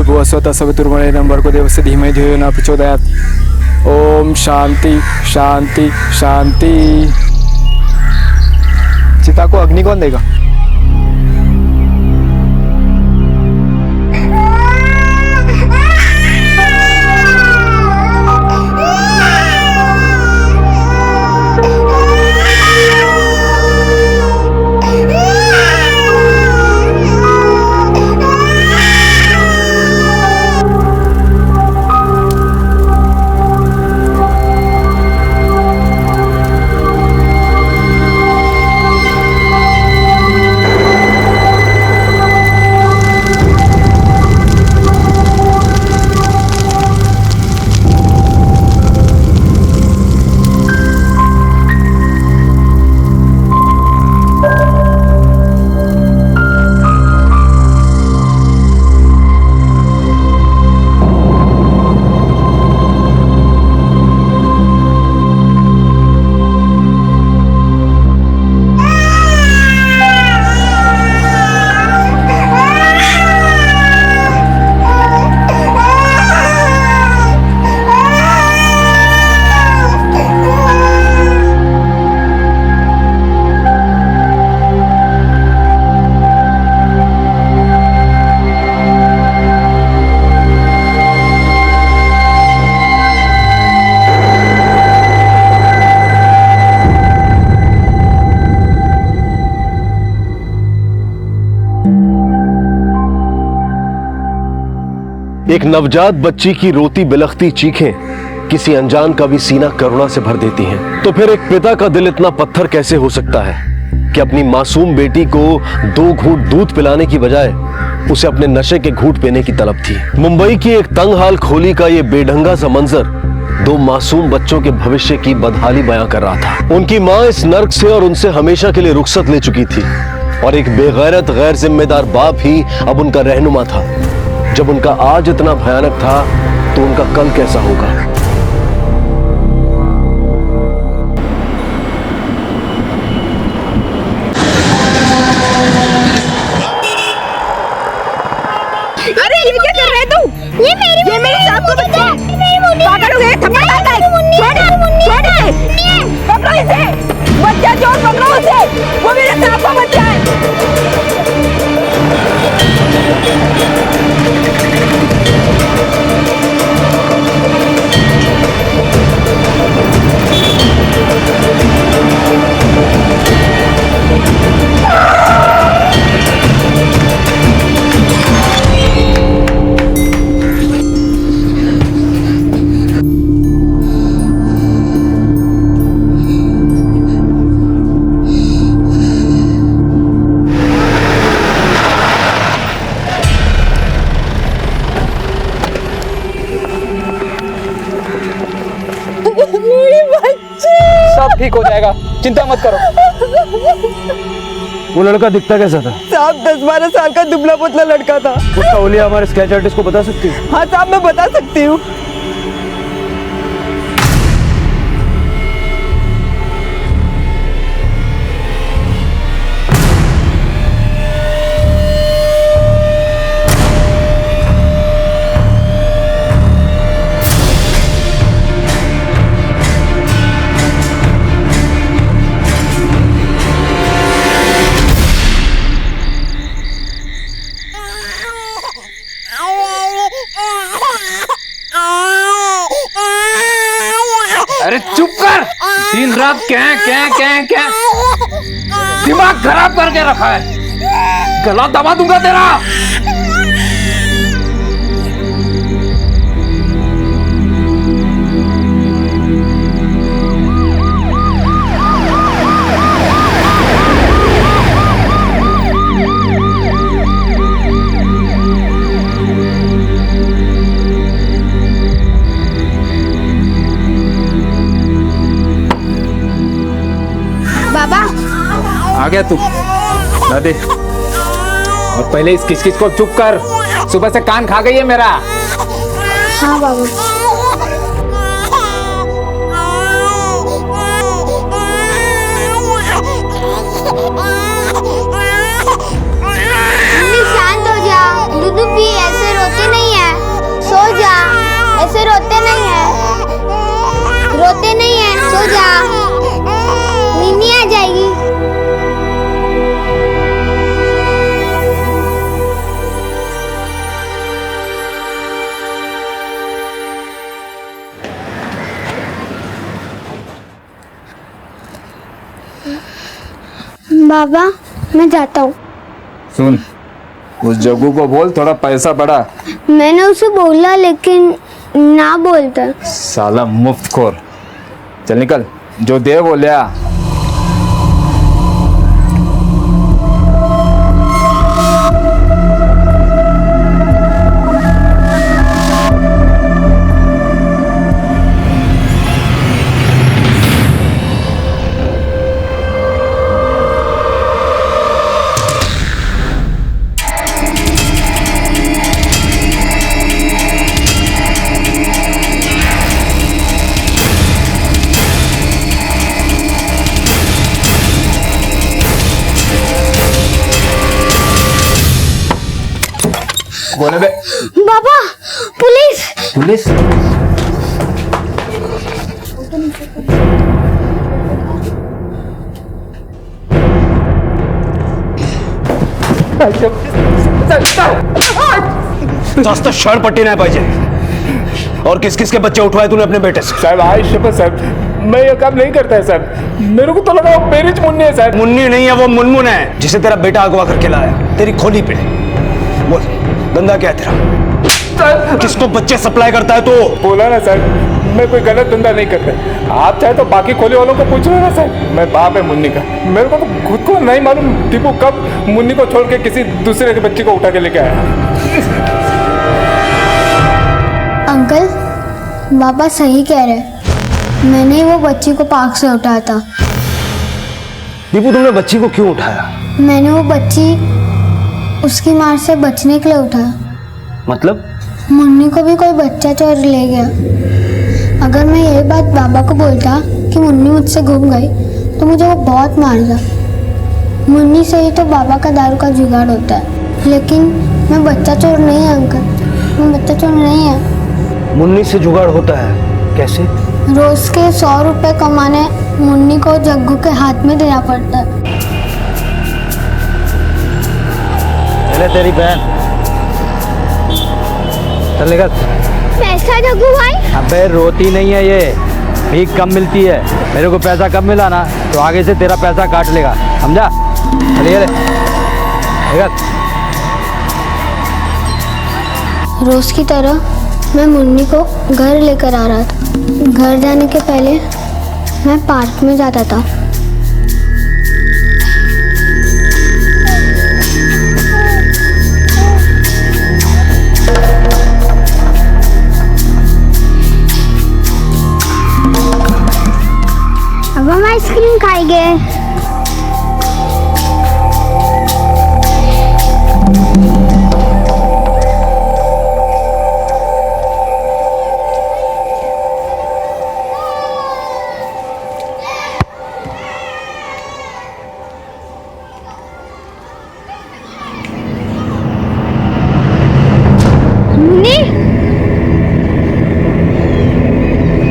भर्गवस्वतः सवितुर्वरेण्यं भर्गो देवस्य धीमहि धियो यो न प्रचोदयात्। ओम शांति शांति शांति। चिता को अग्नि कौन देगा? एक नवजात बच्ची की रोती बिलखती चीखें किसी अनजान का भी सीना करुणा से भर देती हैं। तो फिर एक पिता का दिल इतना पत्थर कैसे हो सकता है कि अपनी मासूम बेटी को 2 घूंट दूध पिलाने की बजाय उसे अपने नशे के घूंट पीने की तलब थी। मुंबई की एक तंगहाल खोली का ये बेढंगा सा मंजर 2 मासूम बच्चों के भविष्य की बदहाली बयां कर रहा था। उनकी माँ इस नर्क से और उनसे हमेशा के लिए रुखसत ले चुकी थी और एक बेगैरत गैर जिम्मेदार बाप ही अब उनका रहनुमा था। जब उनका आज इतना भयानक था तो उनका कल कैसा होगा? अरे ये क्या कर रहे तू? ये मेरी सांप को बच्चा है। पागल हो गए, थप्पड़ मारता है। छोड़ इसे। पकड़ो इसे। बच्चा चोर, पकड़ो उसे। वो मेरे सांप का बच्चा है। सब ठीक हो जाएगा, चिंता मत करो। वो लड़का दिखता कैसा था? साहब 10-12 साल का दुबला पतला लड़का था। उसका हुलिया हमारे स्केच आर्टिस्ट को बता सकती हो? हाँ साहब, मैं बता सकती हूँ। अरे चुप कर। दिन रात क्या दिमाग खराब करके रखा है। गला दबा दूंगा तेरा। आ गया तू? ना दे। और पहले इस किस को चुप कर। सुबह से कान खा गई है मेरा। हाँ बाबू। शांत हो जा। दूध पी, ऐसे रोते नहीं है। सो जा, नींद नहीं आ जाएगी। बाबा मैं जाता हूँ। सुन, उस जग्गू को बोल थोड़ा पैसा बढ़ा। मैंने उसे बोला लेकिन ना बोलता। साला मुफ्तखोर। चल निकल, जो दे वो ले आ। बोले बे। बाबा पुलिस। पुलिस? जास्त शळपट्टी नाही पाहिजे। और किस किस के बच्चे उठवाए तूने अपने बेटे से? साहब आज शपथ साहब, मैं ये काम नहीं करता है साहब। मेरे को तो लगा वो मेरी मुन्नी है साहब। मुन्नी नहीं है, वो मुनमुन है जिसे तेरा बेटा अगवा करके लाया तेरी खोली पे। बोल, धंधा क्या है तेरा? किसको बच्चे सप्लाई करता है तू? बोला ना साहब, मैं कोई गलत धंधा नहीं करता। आप चाहे तो बाकी खोली वालों को पूछ लो ना साहब। मैं बाप है मुन्नी का। मेरे को तो खुद को नहीं मालूम टीपू कब मुन्नी को छोड़ के किसी दूसरे के बच्चे को उठा के लेके आया। अंकल बाबा सही कह रहे, मैंने ही वो बच्ची को पार्क से उठाया था। दीपू तुमने बच्ची को क्यों उठाया? मैंने वो बच्ची उसकी मार से बचने के लिए उठाया। मतलब? मुन्नी को भी कोई बच्चा चोर ले गया। अगर मैं ये बात बाबा को बोलता कि मुन्नी मुझसे घूम गई तो मुझे वो बहुत मारता। मुन्नी से ही तो बाबा का दारू का जुगाड़ होता है। लेकिन मैं बच्चा चोर नहीं है अंकल, मैं बच्चा चोर नहीं है। मुन्नी से जुगाड़ होता है? कैसे? रोज के 100 रुपए कमाने मुन्नी को जग्गू के हाथ में देना पड़ता है। चले तेरी बहन, चल निकल। पैसा जग्गू भाई? अबे रोती नहीं है ये, भीख कम मिलती है। मेरे को पैसा कम मिला ना तो आगे से तेरा पैसा काट लेगा, समझा? चलिए निकल। रोज की तरह मैं मुन्नी को घर लेकर आ रहा था। घर जाने के पहले मैं पार्क में जाता था। अब हम आइसक्रीम खाएंगे। मुन्नी,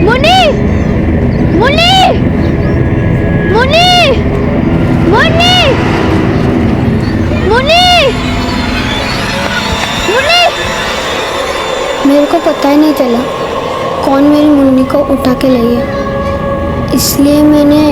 मुन्नी, मुन्नी, मुन्नी, मुन्नी, मुन्नी, मुन्नी। मेरे को पता ही नहीं चला कौन मेरी मुन्नी को उठा के ले गया, इसलिए मैंने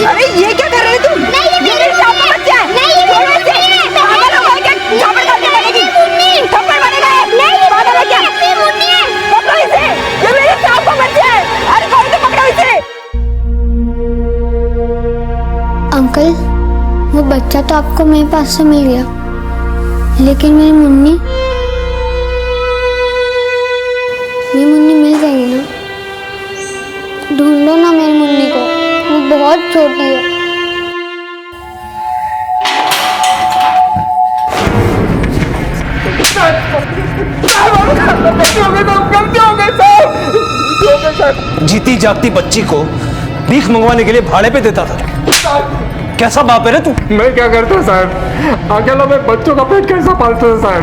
अरे ये क्या कर रहे तुम? ये मेरे साथ का बच्चा है। छोड़ो इसे। पागल हो गए क्या? थप्पड़ खाने पड़ेगी। थप्पड़ मारेगा। पागल है क्या? पकड़ो इसे। ये मेरे साथ का बच्चा है। अरे कौन तो पकड़ो इसे। अंकल वो बच्चा तो आपको मेरे पास से मिल गया, लेकिन मेरी मुन्नी, ये मुन्नी मिल जाएगी ना? ढूंढो ना मेरी मुन्नी को, वो बहुत छोटी है। सर। जीती जागती बच्ची को भीख मंगवाने के लिए भाड़े पे देता था। कैसा बाप है रे तू? मैं क्या करता सर, अकेला मैं बच्चों का पेट कैसा पालता सर,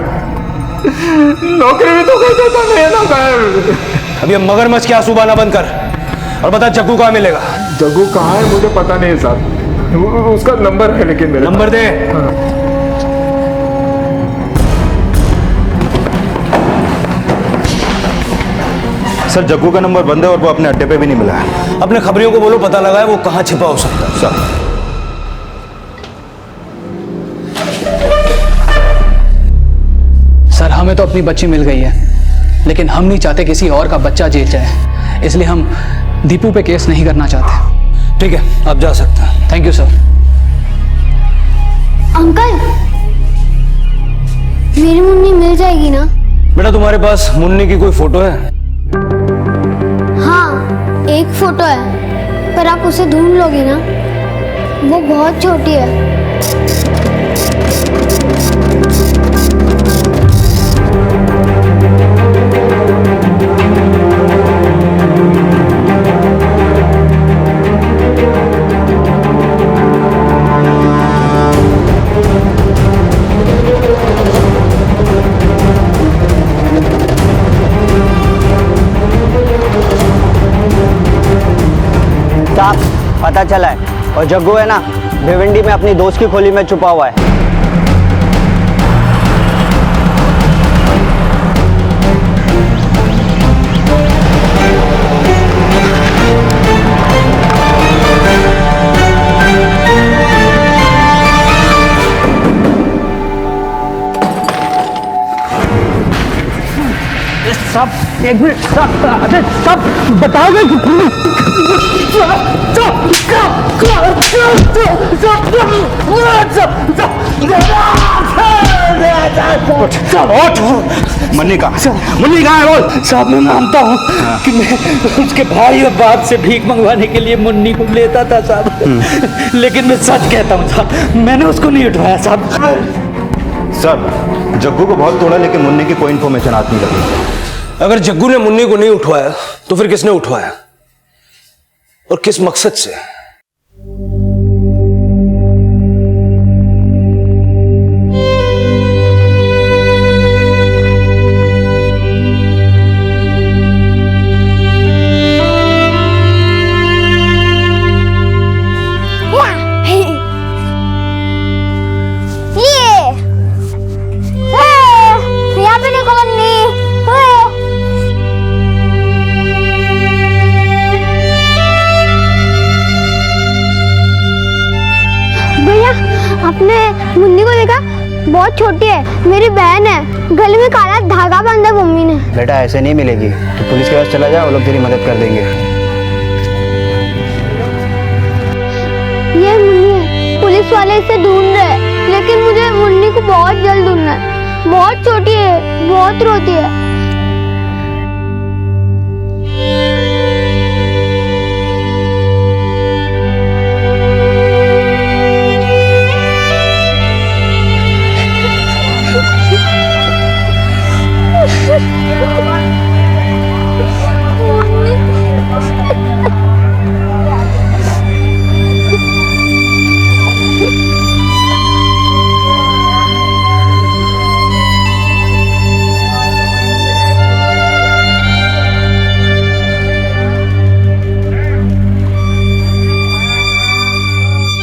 नौकरी भी तो कोई देता नहीं है ना सर। अब ये मगरमच्छ के आंसू बहाना बंद कर और बता जग्गू कहाँ मिलेगा? जग्गू कहाँ है मुझे पता नहीं है सर, उसका नंबर है लेकिन मेरे नंबर दे। सर जग्गू का नंबर बंद है और वो अपने अड्डे पे भी नहीं मिला है। अपने खबरियों को बोलो पता लगाए वो कहाँ छिपा हो सकता है। सर सर हमें तो अपनी बच्ची मिल गई है, लेकिन हम नहीं चाहते किसी और का बच्चा जेल जाए, इसलिए हम दीपू पे केस नहीं करना चाहते। ठीक है, आप जा सकते हैं। Thank you sir. अंकल, मेरी मुन्नी मिल जाएगी ना? बेटा तुम्हारे पास मुन्नी की कोई फोटो है? हाँ, एक फोटो है, पर आप उसे ढूंढ लोगे ना? वो बहुत छोटी है। पता चला है, और जग्गू है ना भिवंडी में अपनी दोस्त की खोली में छुपा हुआ है। सब एक मिनट, अरे सब बताओगे? मन्नी का मुन्नी कहाँ है बोल? साहब मैं मानता हूँ कि मैं उसके भाई और बाप से भीख मंगवाने के लिए मुन्नी को लेता था साहब, लेकिन मैं सच कहता हूँ साहब, मैंने उसको नहीं उठवाया साहब। सर जग्गू को बहुत तोड़ा लेकिन मुन्नी की कोई इन्फॉर्मेशन हाथ नहीं लगी। अगर जग्गू ने मुन्नी को नहीं उठवाया तो फिर किसने उठवाया और किस मकसद से? आपने मुन्नी को देखा? बहुत छोटी है, मेरी बहन है, गले में काला धागा बांधा मम्मी ने। बेटा ऐसे नहीं मिलेगी, तो पुलिस के पास चला जा, वो लोग तेरी मदद कर देंगे। ये मुन्नी है, पुलिस वाले इसे ढूंढ रहे हैं, लेकिन मुझे मुन्नी को बहुत जल्द ढूंढना है। बहुत छोटी है, बहुत रोती है।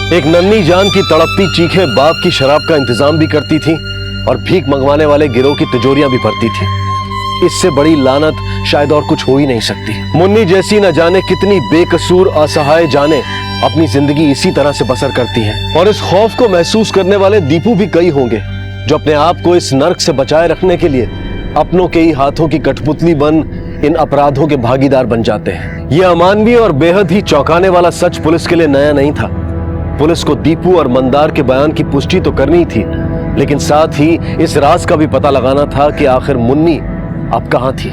एक नन्ही जान की तड़पती चीखें बाप की शराब का इंतजाम भी करती थी और भीख मंगवाने वाले गिरोह की तिजोरियां भी भरती थी। इससे बड़ी लानत शायद और कुछ हो ही नहीं सकती। मुन्नी जैसी न जाने कितनी बेकसूर असहाय जाने अपनी जिंदगी इसी तरह से बसर करती हैं। और इस खौफ को महसूस करने वाले दीपू भी कई होंगे जो अपने आप को इस नर्क से बचाए रखने के लिए अपनों के ही हाथों की कठपुतली बन इन अपराधों के भागीदार बन जाते हैं। यह अमानवीय और बेहद ही चौंकाने वाला सच पुलिस के लिए नया नहीं था। पुलिस को दीपू और मंदार के बयान की पुष्टि तो करनी थी, लेकिन साथ ही इस राज का भी पता लगाना था कि आखिर मुन्नी अब कहाँ थी।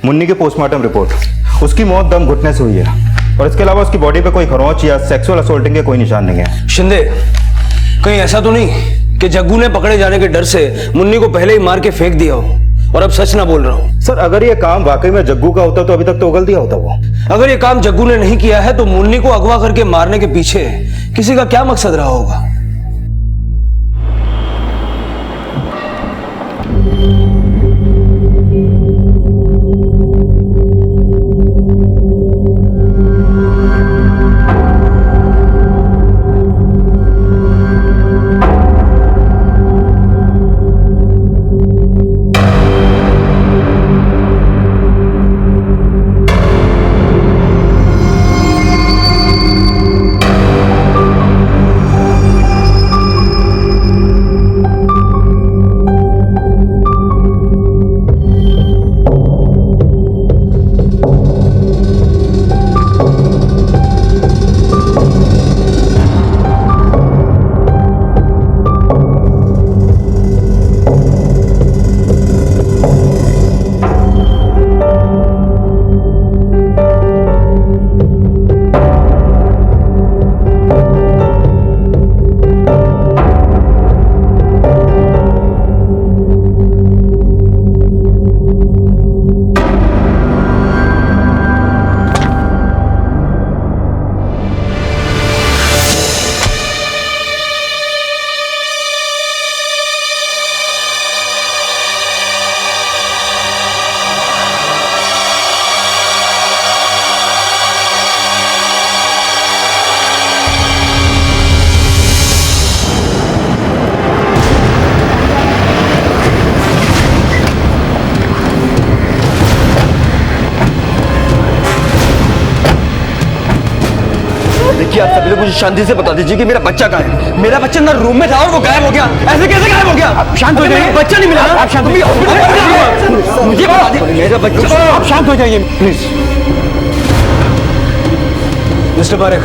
मुन्नी की पोस्टमार्टम रिपोर्ट। उसकी मौत दम घुटने से हुई है और इसके अलावा उसकी बॉडी पे कोई खरोंच या सेक्सुअल असोल्टिंग के कोई निशान नहीं है। शिंदे, कहीं ऐसा तो नहीं कि जग्गू ने पकड़े जाने के डर से मुन्नी को पहले ही मार के फेंक दिया हो और अब सच ना बोल रहा हूं? सर, अगर ये काम वाकई में जग्गू का होता तो अभी तक तो उगल दिया होता वो। अगर ये काम जग्गू ने नहीं किया है तो मुन्नी को अगवा करके मारने के पीछे किसी का क्या मकसद रहा होगा? देखिए, आप सभी लोग मुझे शांति से बता दीजिए कि मेरा बच्चा कहाँ है। मेरा बच्चा अंदर रूम में था और वो गायब हो गया। ऐसे कैसे गायब हो गया? आप शांत हो जाइए। बच्चा नहीं मिला। आप शांत हो जाइए। मुझे बता दीजिए मेरा बच्चा। आप शांत हो जाइए प्लीज। मिस्टर पारेख।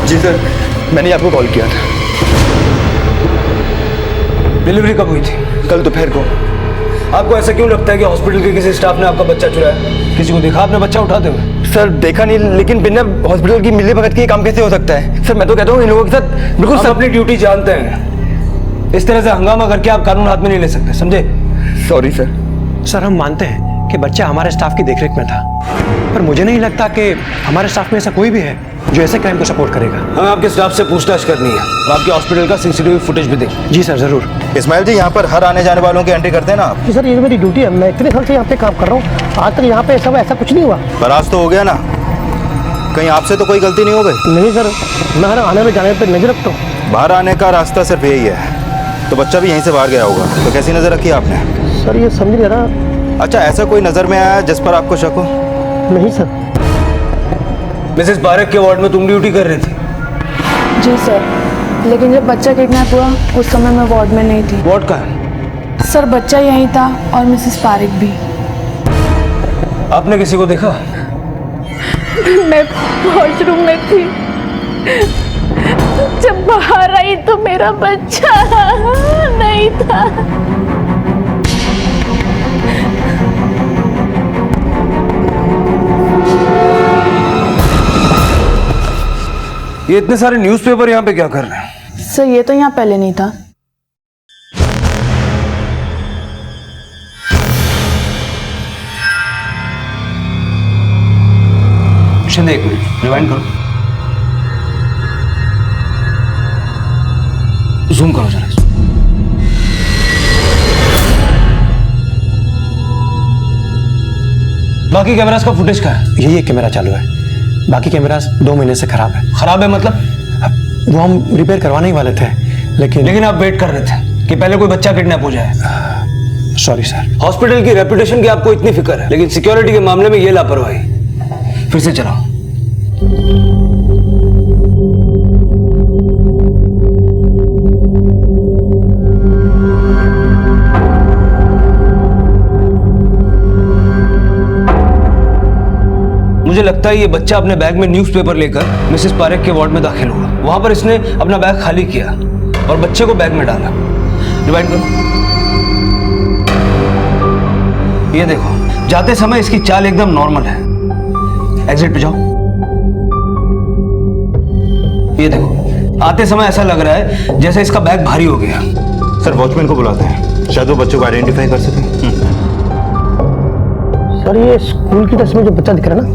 जी सर, मैंने आपको कॉल किया था। डिलीवरी कब हुई थी? कल दोपहर को। आपको ऐसा क्यों लगता है कि हॉस्पिटल के किसी स्टाफ ने आपका बच्चा चुराया? किसी को देखा आपने बच्चा उठाते हुए? सर, देखा नहीं, लेकिन बिना हॉस्पिटल की मिली भगत के काम कैसे हो सकता है? सर, मैं तो कहता हूँ इन लोगों के साथ बिल्कुल आप अपनी ड्यूटी जानते हैं। इस तरह से हंगामा करके आप कानून हाथ में नहीं ले सकते, समझे? Sorry sir. सर, हम मानते हैं कि बच्चा हमारे स्टाफ की देखरेख में था, पर मुझे नहीं लगता कि हमारे स्टाफ में ऐसा कोई भी है जो ऐसे क्राइम को सपोर्ट करेगा। हमें आपके स्टाफ से पूछताछ करनी है और आपके हॉस्पिटल का सीसीटीवी फुटेज भी देखिए। जी सर, जरूर। इस्माइल जी, यहाँ पर हर आने जाने वालों की एंट्री करते हैं ना आप? जी सर, ये मेरी ड्यूटी है। मैं इतने साल से यहाँ पे काम कर रहा हूँ, आज तक यहाँ पे ऐसा कुछ नहीं हुआ। पर आज तो हो गया ना? कहीं आपसे तो कोई गलती नहीं हो गई? नहीं सर, मैं हर आने में जाने पर नजर रखता हूँ। बाहर आने का रास्ता सिर्फ यही है, तो बच्चा भी यहीं से बाहर गया होगा, तो कैसी नजर रखी आपने? सर, ये समझ नहीं आ रहा। अच्छा, ऐसा कोई नजर में आया जिस पर आपको शक हो? नहीं सर। मिसेस पारेख के वार्ड में तुम ड्यूटी कर रही थी? जी सर, लेकिन जब बच्चा किडनैप हुआ उस समय मैं वार्ड में नहीं थी। वार्ड कहाँ है? सर, बच्चा यहीं था और मिसेस पारेख भी। आपने किसी को देखा? मैं वॉशरूम में थी, जब बाहर आई तो मेरा बच्चा नहीं था। ये इतने सारे न्यूज़पेपर यहाँ पे क्या कर रहे हैं? सर, ये तो यहाँ पहले नहीं था। शिंदे, एक मिनट रिवाइंड करो, जूम करो जरा। बाकी कैमरास का फुटेज का है? यही एक कैमरा चालू है, बाकी कैमरास 2 महीने से खराब है। खराब है मतलब? वो हम रिपेयर करवाने ही वाले थे, लेकिन आप वेट कर रहे थे कि पहले कोई बच्चा किडनैप हो जाए। Sorry sir. हॉस्पिटल की रेपुटेशन की आपको इतनी फिक्र है, लेकिन सिक्योरिटी के मामले में ये लापरवाही। फिर से चलाओ। मुझे लगता है ये बच्चा अपने बैग में न्यूज़पेपर लेकर मिसेस पारेख के वार्ड में दाखिल हुआ। वहां पर इसने अपना बैग खाली किया और बच्चे को बैग में डाला। रिवाइंड करो। ये देखो, जाते समय इसकी चाल एकदम नॉर्मल है। एग्जिट पे जाओ। ये देखो, आते समय ऐसा लग रहा है जैसे इसका बैग भारी हो गया। सर वॉचमैन को बुलाते हैं, शायद वो बच्चों को आइडेंटिफाई कर सके। सर ये स्कूल की तस्वीर जो बच्चा दिख रहा है ना,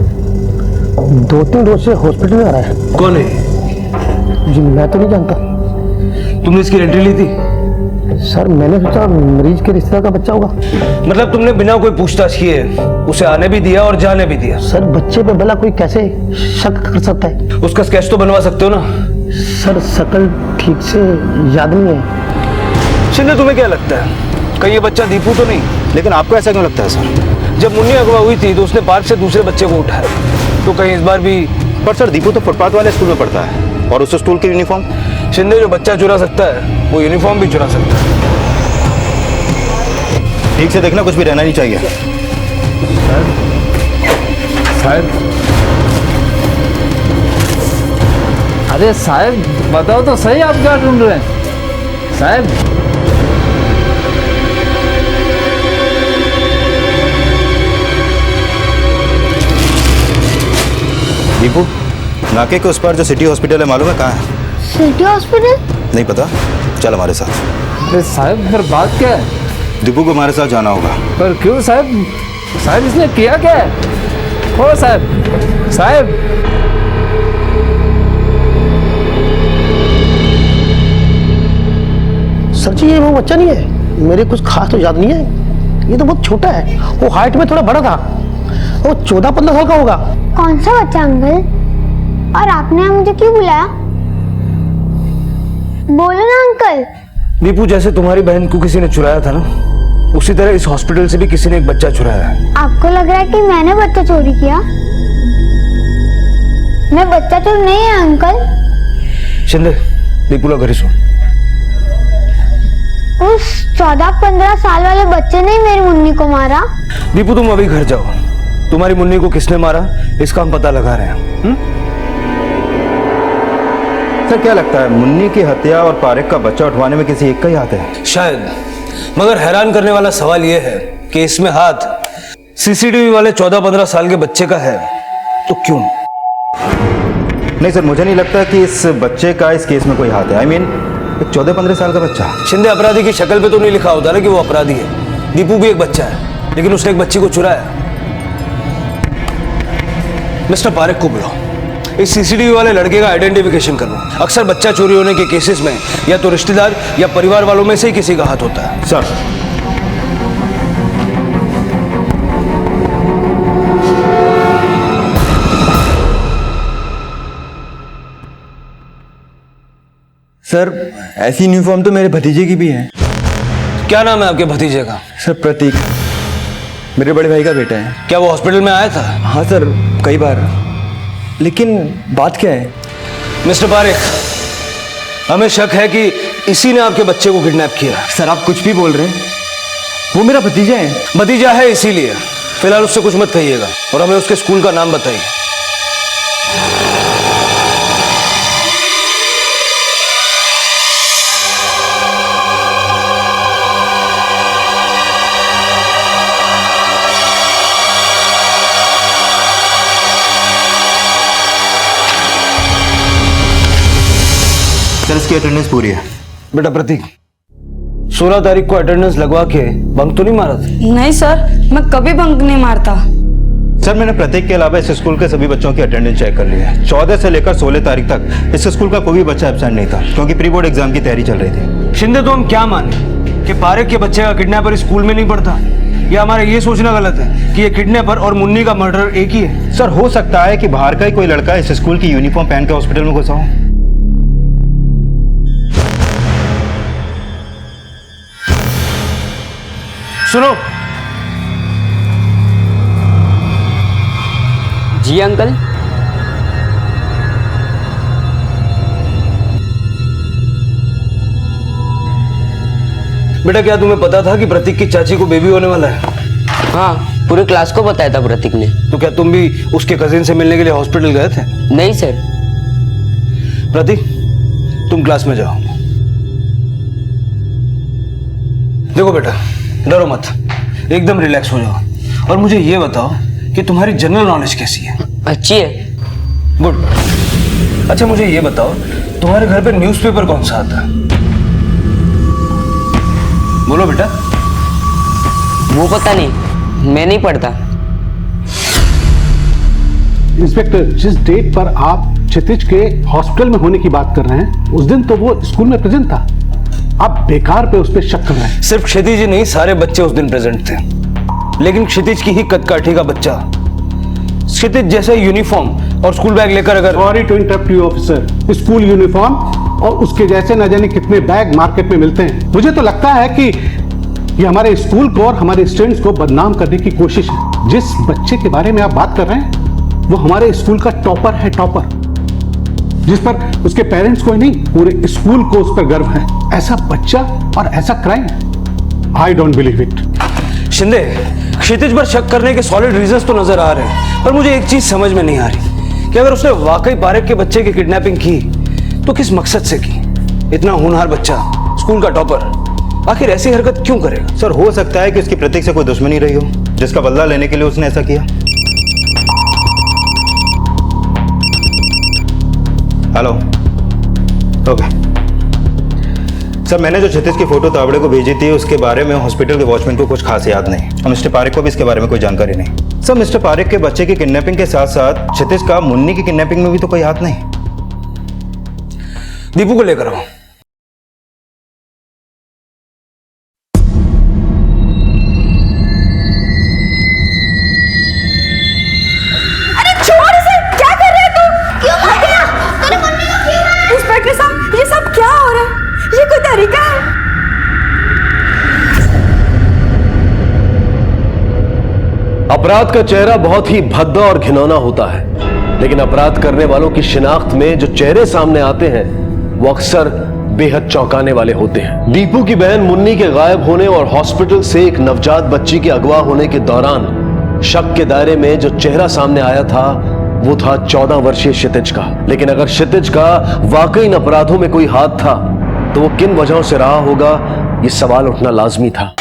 2-3 रोज से हॉस्पिटल में आ रहा है। कौन है? जी मैं तो नहीं जानता। तुमने इसकी एंट्री ली थी? सर मैंने सोचा मरीज के रिश्तेदार का बच्चा होगा। मतलब तुमने बिना कोई पूछताछ किए उसे आने भी दिया और जाने भी दिया? सर बच्चे पे भला कोई कैसे शक कर सकता है? उसका स्केच तो बनवा सकते हो ना? सर शकल ठीक से याद नहीं है। शिंदे तुम्हें क्या लगता है, कहीं ये बच्चा दीपू तो नहीं? लेकिन आपको ऐसा क्यों लगता है सर? जब मुन्नी अगवा हुई थी तो उसने पार्क से दूसरे बच्चे को उठाया, तो कहीं इस बार भी? पर सर दीपू तो फुटपाथ वाले स्कूल में पढ़ता है और उस स्कूल की यूनिफॉर्म। शिंदे जो बच्चा चुरा सकता है वो यूनिफॉर्म भी चुरा सकता है। ठीक से देखना, कुछ भी रहना नहीं चाहिए। साहब, अरे साहब बताओ तो सही, आप क्या ढूंढ रहे हैं साहब? दीपू, नाके के उस पार जो सिटी हॉस्पिटल है मालूम है कहाँ है? City hospital? नहीं पता? चल हमारे साथ। अरे साहब फिर बात क्या है? दीपू को हमारे साथ जाना होगा। पर क्यों साहब? साहब इसने किया क्या है? हो साहब, साहब सर जी ये वो बच्चा नहीं है, मेरे कुछ खास तो याद नहीं है। ये तो बहुत छोटा है, वो हाइट में थोड़ा बड़ा था। वो 14-15 साल का होगा। कौन सा बच्चा अंकल? और आपने मुझे क्यों बुलाया? बोलो ना अंकल। दीपू, जैसे तुम्हारी बहन को किसी ने चुराया था ना, उसी तरह इस हॉस्पिटल से भी किसी ने एक बच्चा चुराया है। आपको लग रहा है कि मैंने बच्चा चोरी किया? मैं बच्चा चोर नहीं है अंकल। शिंदे, दीपू लो घर सुन। उस 14-15 साल वाले बच्चे ने मेरी मुन्नी को मारा। दीपू तुम अभी घर जाओ, तुम्हारी मुन्नी को किसने मारा इसका हम पता लगा रहे हैं। सर क्या लगता है मुन्नी की हत्या और पारेख का बच्चा उठवाने में किसी एक का ही हाथ है? शायद, मगर हैरान करने वाला सवाल यह है कि इसमें हाथ सीसीटीवी वाले 14-15 साल के बच्चे का है, तो क्यों? नहीं सर, मुझे नहीं लगता कि इस बच्चे का इस केस में कोई हाथ है। आई मीन 14-15 साल का बच्चा। शिंदे, अपराधी की शक्ल पे तो नहीं लिखा होता ना कि वो अपराधी है। दीपू भी एक बच्चा है, लेकिन उसने एक बच्ची को चुराया। मिस्टर पारेख को बुलाओ, इस सीसीटीवी वाले लड़के का आइडेंटिफिकेशन करो। अक्सर बच्चा चोरी होने के केसेस में या तो रिश्तेदार या परिवार वालों में से ही किसी का हाथ होता है। सर सर ऐसी यूनिफॉर्म तो मेरे भतीजे की भी है। क्या नाम है आपके भतीजे का? सर प्रतीक, मेरे बड़े भाई का बेटा है। क्या वो हॉस्पिटल में आया था? हाँ सर, कई बार। लेकिन बात क्या है? मिस्टर पारेख, हमें शक है कि इसी ने आपके बच्चे को किडनैप किया। सर आप कुछ भी बोल रहे हैं, वो मेरा भतीजा है। भतीजा है इसीलिए फिलहाल उससे कुछ मत कहिएगा और हमें उसके स्कूल का नाम बताइए। सर इसकी अटेंडेंस पूरी है। बेटा प्रतीक, 16 तारीख को अटेंडेंस लगवा के बंक तो नहीं मारा था? नहीं सर, मैं कभी बंक नहीं मारता। सर मैंने प्रतीक के अलावा इस स्कूल के सभी बच्चों की अटेंडेंस चेक कर ली है। 14 से लेकर 16 तारीख तक इस स्कूल का कोई भी बच्चा एब्सेंट नहीं था, क्योंकि प्री बोर्ड एग्जाम की तैयारी चल रही थी। शिंदे, तो हम क्या माने कि पारेख के बच्चे का किडनैपर स्कूल में नहीं पढ़ता, या हमारा ये सोचना गलत है कि ये किडनैपर और मुन्नी का मर्डर एक ही है? सर हो सकता है कि बाहर का ही कोई लड़का इस स्कूल की यूनिफॉर्म पहन के हॉस्पिटल में घुसा हो। सुनो। जी अंकल। बेटा, क्या तुम्हें पता था कि प्रतीक की चाची को बेबी होने वाला है? हाँ, पूरे क्लास को बताया था प्रतीक ने। तो क्या तुम भी उसके कजिन से मिलने के लिए हॉस्पिटल गए थे? नहीं सर। प्रतीक, तुम क्लास में जाओ। देखो बेटा, डरो मत, एकदम रिलैक्स हो जाओ और मुझे ये बताओ कि तुम्हारी जनरल नॉलेज कैसी है? अच्छी है। गुड। अच्छा मुझे ये बताओ, तुम्हारे घर पे न्यूज़पेपर कौन सा आता है? बोलो बेटा। वो पता नहीं, मैं नहीं पढ़ता। इंस्पेक्टर, जिस डेट पर आप क्षितिज के हॉस्पिटल में होने की बात कर रहे हैं, उस दिन तो वो स्कूल में प्रेजेंट था। आप बेकार पे उस पर शक कर रहे हैं। सिर्फ क्षितिज ही नहीं, सारे बच्चे उस दिन प्रेजेंट थे, लेकिन क्षितिज की ही कदकाठी का बच्चा क्षितिज जैसे यूनिफॉर्म और स्कूल बैग लेकर अगर... sorry to interrupt you officer, school uniform और उसके जैसे न जाने कितने बैग मार्केट में मिलते हैं। मुझे तो लगता है कि ये हमारे स्कूल को और हमारे स्टूडेंट्स को बदनाम करने की कोशिश है। जिस बच्चे के बारे में आप बात कर रहे हैं वो हमारे स्कूल का टॉपर है, टॉपर, जिस पर उसके पेरेंट्स को ही नहीं पूरे स्कूल को उस पर गर्व है। ऐसा बच्चा और ऐसा crime, I don't believe it. Shinde, Kshitij पर शक करने के सॉलिड रीजंस तो नजर आ रहे हैं, पर मुझे एक चीज समझ में नहीं आ रही कि अगर उसने वाकई पारेख के बच्चे की किडनैपिंग की तो किस मकसद से की? इतना होनहार बच्चा, स्कूल का टॉपर, आखिर ऐसी हरकत क्यों करेगा? सर, हो सकता है कि उसकी प्रतीक से कोई दुश्मनी रही हो, जिसका बदला लेने के लिए उसने ऐसा किया। हेलो, ओके सर, मैंने जो क्षितिज की फोटो तावड़े को भेजी थी उसके बारे में हॉस्पिटल के वॉचमैन को कुछ खास याद नहीं, और मिस्टर पारेख को भी इसके बारे में कोई जानकारी नहीं। सर, मिस्टर पारेख के बच्चे की किडनैपिंग के साथ साथ क्षितिज का मुन्नी की किडनैपिंग में भी तो कोई हाथ नहीं। दीपू को लेकर आओ। अपराध का चेहरा बहुत ही भद्दा और घिनौना होता है, लेकिन अपराध करने वालों की शिनाख्त में जो चेहरे सामने आते हैं वो अक्सर बेहद चौंकाने वाले होते हैं। दीपू की बहन मुन्नी के गायब होने और हॉस्पिटल से एक नवजात बच्ची के अगवा होने के दौरान शक के दायरे में जो चेहरा सामने आया था वो था 14 वर्षीय क्षितिज का। लेकिन अगर क्षितिज का वाकई इन अपराधों में कोई हाथ था तो वो किन वजहों से रहा होगा, ये सवाल उठना लाजमी था।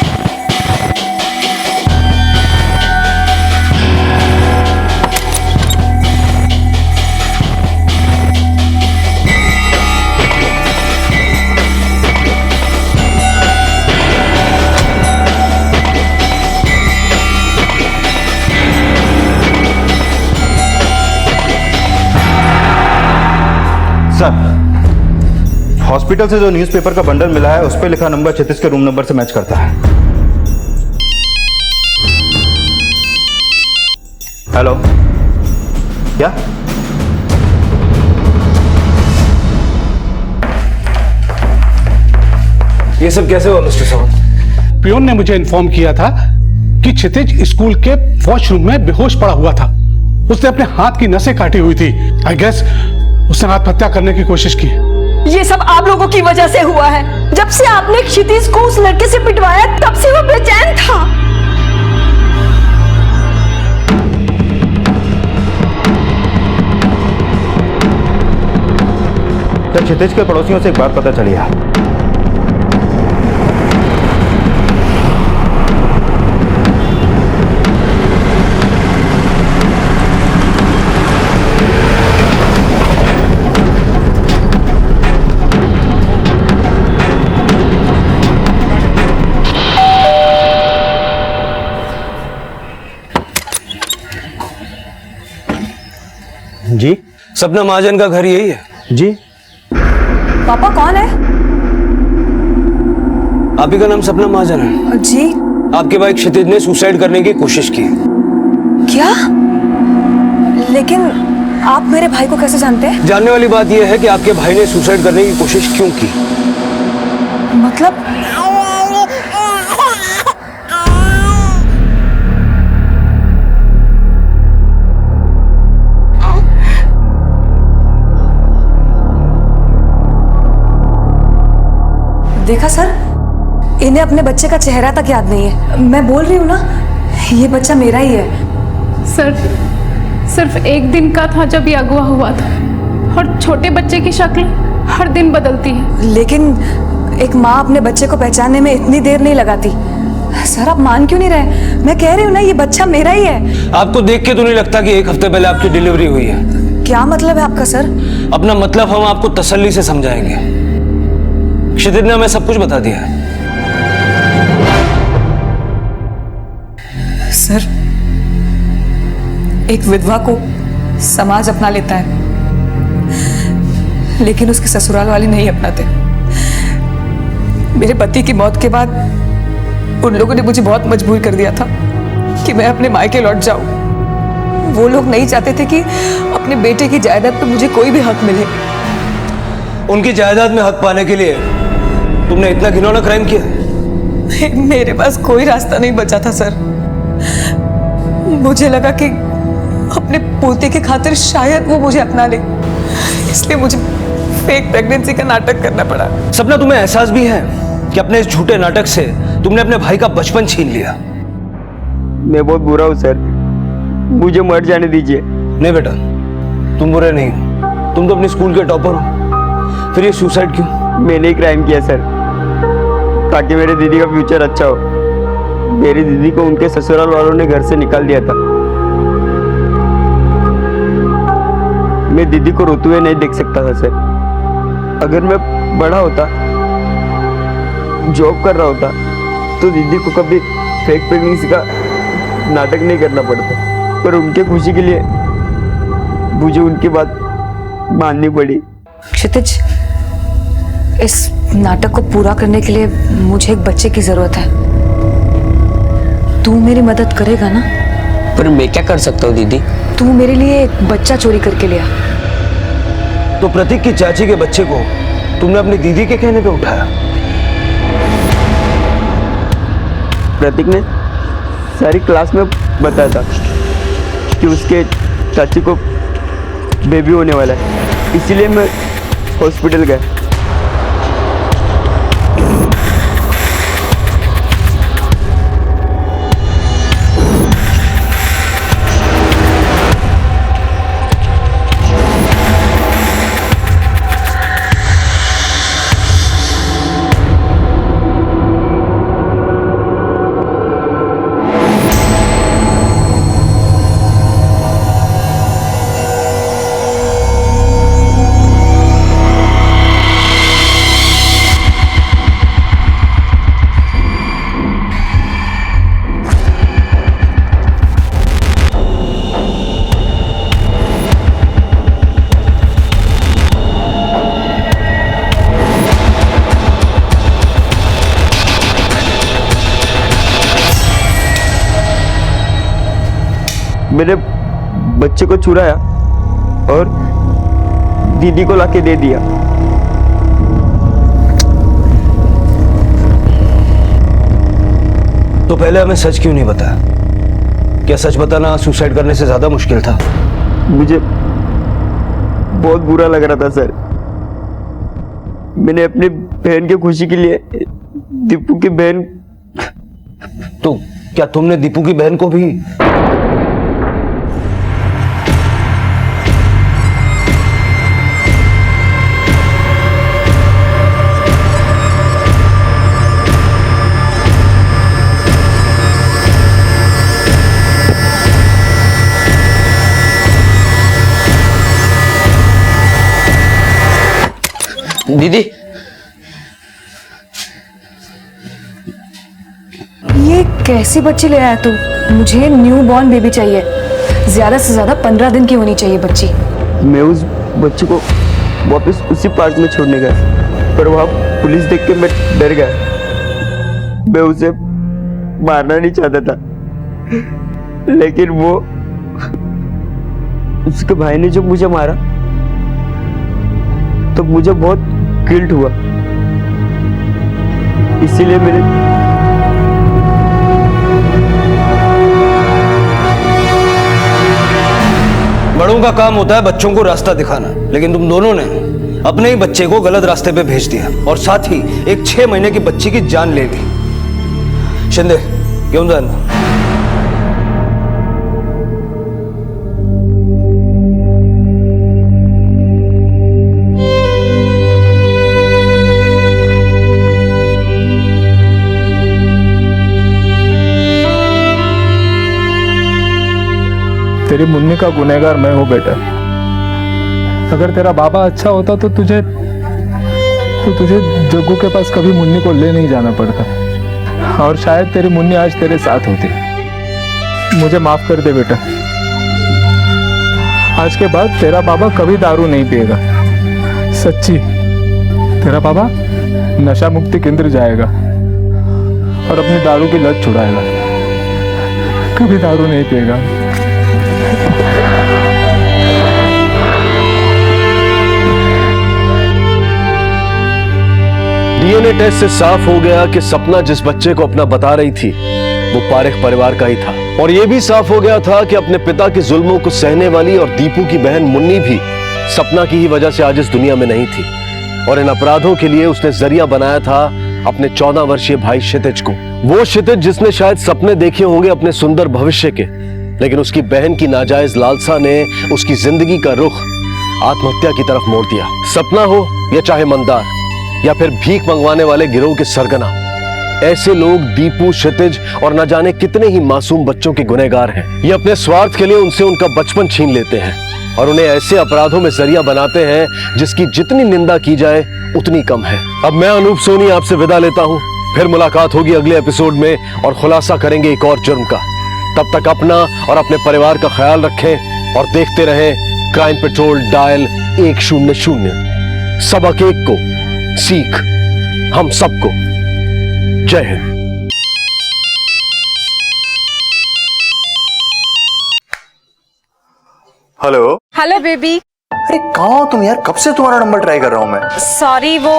सर, हॉस्पिटल से जो न्यूज़पेपर का बंडल मिला है उस पर लिखा नंबर क्षितिज के रूम नंबर से मैच करता है। हेलो, क्या? ये सब कैसे हुआ मिस्टर सावंत? पियोन ने मुझे इन्फॉर्म किया था कि क्षितिज स्कूल के वॉशरूम में बेहोश पड़ा हुआ था। उसने अपने हाथ की नसें काटी हुई थी। आई गेस उसने आत्महत्या करने की कोशिश की। ये सब आप लोगों की वजह से हुआ है। जब से आपने क्षितिज को उस लड़के से पिटवाया तब से वो बेचैन था। सर, क्षितिज के पड़ोसियों से एक बात पता चली है। जी, सपना महाजन का घर यही है? जी। पापा कौन है? आप ही का नाम सपना महाजन है? जी। आपके भाई क्षितिज ने सुसाइड करने की कोशिश की। क्या? लेकिन आप मेरे भाई को कैसे जानते हैं? जानने वाली बात यह है कि आपके भाई ने सुसाइड करने की कोशिश क्यों की। मतलब देखा सर, इन्हें अपने बच्चे का चेहरा तक याद नहीं है। मैं बोल रही हूँ ना, ये बच्चा मेरा ही है। सर, सिर्फ एक दिन का था जब ये अगवा हुआ था, और छोटे बच्चे की शक्ल हर दिन बदलती है। लेकिन एक माँ अपने बच्चे को पहचानने में इतनी देर नहीं लगाती। सर आप मान क्यों नहीं रहे? मैं कह रही हूँ ना ये बच्चा मेरा ही है। आपको देख के तो नहीं लगता कि 1 हफ्ते पहले आपकी डिलीवरी हुई है? क्या मतलब है आपका सर? अपना मतलब हम आपको तसल्ली से समझाएंगे। क्षितिज ने हमें सब कुछ बता दिया है। सर, एक विधवा को समाज अपना लेता है, लेकिन उसके ससुराल वाले नहीं अपनाते। मेरे पति की मौत के बाद उन लोगों ने मुझे बहुत मजबूर कर दिया था कि मैं अपने मायके लौट जाऊं। वो लोग नहीं चाहते थे कि अपने बेटे की जायदाद पर मुझे कोई भी हक मिले। उनकी जायदाद में हक पाने के लिए तुमने इतना घिनौना क्राइम किया? मेरे पास कोई रास्ता नहीं बचा था सर। मुझे लगा कि अपने पोते के खातिर शायद वो मुझे अपना ले, इसलिए मुझे फेक प्रेगनेंसी का नाटक करना पड़ा। सपना, तुम्हें एहसास भी है कि अपने इस झूठे नाटक से तुमने अपने भाई का बचपन छीन लिया? मैं बहुत बुरा हूँ सर, मुझे मर जाने दीजिए। नहीं बेटा, तुम बुरे नहीं हो, तुम तो अपने स्कूल के टॉपर हो। फिर ये सुसाइड क्यों? मैंने ही क्राइम किया सर, ताकि मेरे दीदी का फ्यूचर अच्छा हो। मेरी दीदी को उनके ससुराल वालों ने घर से निकाल दिया था। मैं दीदी को रोते हुए नहीं देख सकता था सर। अगर मैं बड़ा होता, जॉब कर रहा होता, तो दीदी को कभी फेक प्रेगनेंसी का नाटक नहीं करना पड़ता। पर उनके खुशी के लिए मुझे उनकी बात माननी पड़ी। क्षितिज, इस नाटक को पूरा करने के लिए मुझे एक बच्चे की जरूरत है। तू मेरी मदद करेगा ना? पर मैं क्या कर सकता हूँ दीदी? तू मेरे लिए एक बच्चा चोरी करके ले आ। तो प्रतीक की चाची के बच्चे को तुमने अपनी दीदी के कहने पे उठाया? प्रतीक ने सारी क्लास में बताया था कि उसके चाची को बेबी होने वाला है, इसीलिए मैं हॉस्पिटल गया। मैंने बच्चे को चुराया और दीदी को लाके दे दिया। तो पहले हमें सच क्यों नहीं बताया? क्या सच बताना सुसाइड करने से ज्यादा मुश्किल था? मुझे बहुत बुरा लग रहा था सर। मैंने अपनी बहन की खुशी के लिए दीपू की बहन। तो क्या तुमने दीपू की बहन को भी? दीदी, ये कैसी बच्ची ले आया तू? मुझे न्यू बॉर्न बेबी चाहिए, ज्यादा से ज्यादा 15 दिन की होनी चाहिए बच्ची। मैं उस बच्चे को वापस उसी पार्क में छोड़ने गया, पर वहां पुलिस देख के मैं डर गया। मैं उसे मारना नहीं चाहता था, लेकिन वो उसके भाई ने जो मुझे मारा तो मुझे बहुत गिल्ट हुआ, इसीलिए मैंने बड़ों का काम होता है बच्चों को रास्ता दिखाना, लेकिन तुम दोनों ने अपने ही बच्चे को गलत रास्ते पे भेज दिया और साथ ही एक 6 महीने की बच्ची की जान ले ली। शिंदे, क्यों जाना? तेरी मुन्नी का गुनहगार मैं हूँ बेटा। अगर तेरा बाबा अच्छा होता तो तुझे जग्गू के पास कभी मुन्नी को ले नहीं जाना पड़ता, और शायद तेरी मुन्नी आज तेरे साथ होती। मुझे माफ कर दे बेटा। आज के बाद तेरा बाबा कभी दारू नहीं पिएगा। सच्ची, तेरा बाबा नशा मुक्ति केंद्र जाएगा और अपनी दारू की लत छुड़ाएगा। कभी दारू नहीं पिएगा। डीएनए टेस्ट से साफ हो गया कि सपना जिस बच्चे को अपना बता रही थी वो पारेख परिवार का ही था, और यह भी साफ हो गया था कि अपने पिता के जुल्मों को सहने वाली और दीपू की बहन मुन्नी भी सपना की ही वजह से आज इस दुनिया में नहीं थी, और इन अपराधों के लिए उसने जरिया बनाया था अपने 14 वर्षीय भाई क्षितिज को। वो क्षितिज जिसने शायद सपने देखे होंगे अपने सुंदर भविष्य के, लेकिन उसकी बहन की नाजायज लालसा ने उसकी जिंदगी का रुख आत्महत्या की तरफ मोड़ दिया। सपना हो या चाहे मंदार या फिर भीख मंगवाने वाले गिरोह के सरगना, ऐसे लोग दीपू, क्षितिज और न जाने कितने ही मासूम बच्चों के गुनहगार हैं। ये अपने स्वार्थ के लिए उनसे उनका बचपन छीन लेते हैं और उन्हें ऐसे अपराधों में जरिया बनाते हैं जिसकी जितनी निंदा की जाए उतनी कम है। अब मैं अनूप सोनी आपसे विदा लेता हूं, फिर मुलाकात होगी अगले एपिसोड में और खुलासा करेंगे एक और जुर्म का। तब तक अपना और अपने परिवार का ख्याल रखें और देखते रहें क्राइम पेट्रोल डायल 100। सबक एक को सीख हम सबको। जय हिंद। Hello hello baby. अरे कहाँ हो तुम यार? कब से तुम्हारा नंबर ट्राई कर रहा हूँ मैं। सॉरी, वो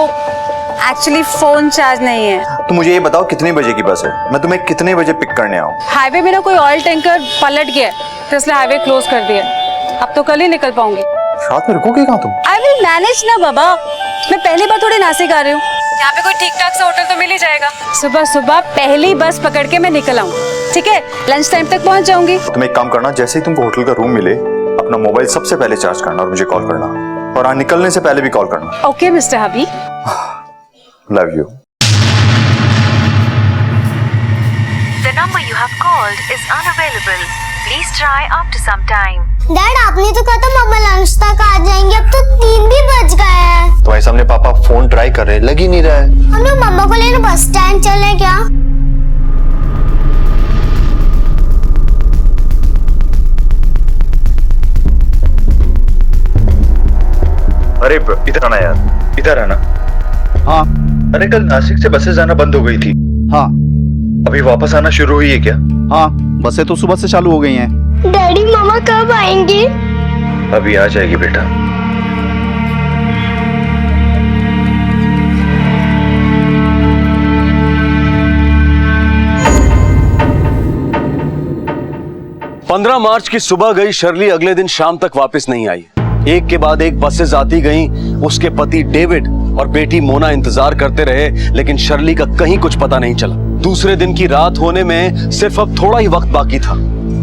एक्चुअली फोन चार्ज नहीं है। तो मुझे ये बताओ कितने बजे की बस है, मैं तुम्हें कितने बजे पिक करने आऊँ? हाईवे में ना कोई ऑयल टैंकर पलट गया तो इसलिए हाईवे क्लोज कर दिया। अब तो कल ही निकल पाऊंगी। रात में रुकोगे कहाँ तुम? आई विल मैनेज ना बाबा, मैं पहली बार थोड़ी नासिक आ रही हूँ। यहाँ पे कोई ठीक ठाक सा होटल तो मिल ही जाएगा। सुबह सुबह पहली बस पकड़ के मैं निकल आऊँ, ठीक है? लंच टाइम तक पहुँच जाऊंगी। तुम एक काम करना, जैसे ही तुमको होटल का रूम मिले अपना मोबाइल सबसे पहले चार्ज करना और मुझे कॉल करना, और हाँ निकलने से पहले भी कॉल करना। Okay mister hubby. Love you. The number you have called is unavailable. Please try after some time. Dad, आपने तो कहा था मम्मा लंच तक आ जाएंगे, अब तो 3 भी बज गए हैं। तुम्हारे सामने पापा फोन ट्राई कर रहे हैं, लग ही नहीं रहा है। हम लोग मम्मा को लेने बस स्टैंड चले क्या? अरे इधर आना यार, इधर आना। हाँ। अरे कल नासिक से बसें जाना बंद हो गई थी। हाँ। अभी वापस आना शुरू हुई है क्या? हाँ, बसें तो सुबह से चालू हो गई हैं। डैडी, मम्मा कब आएंगे? अभी आ जाएगी बेटा। पंद्रह मार्च की सुबह गई शर्ली अगले दिन शाम तक वापस नहीं आई। एक के बाद एक बसें आती गईं। उसके पति डेविड और बेटी मोना इंतजार करते रहे, लेकिन शर्ली का कहीं कुछ पता नहीं चला। दूसरे दिन की रात होने में सिर्फ अब थोड़ा ही वक्त बाकी था।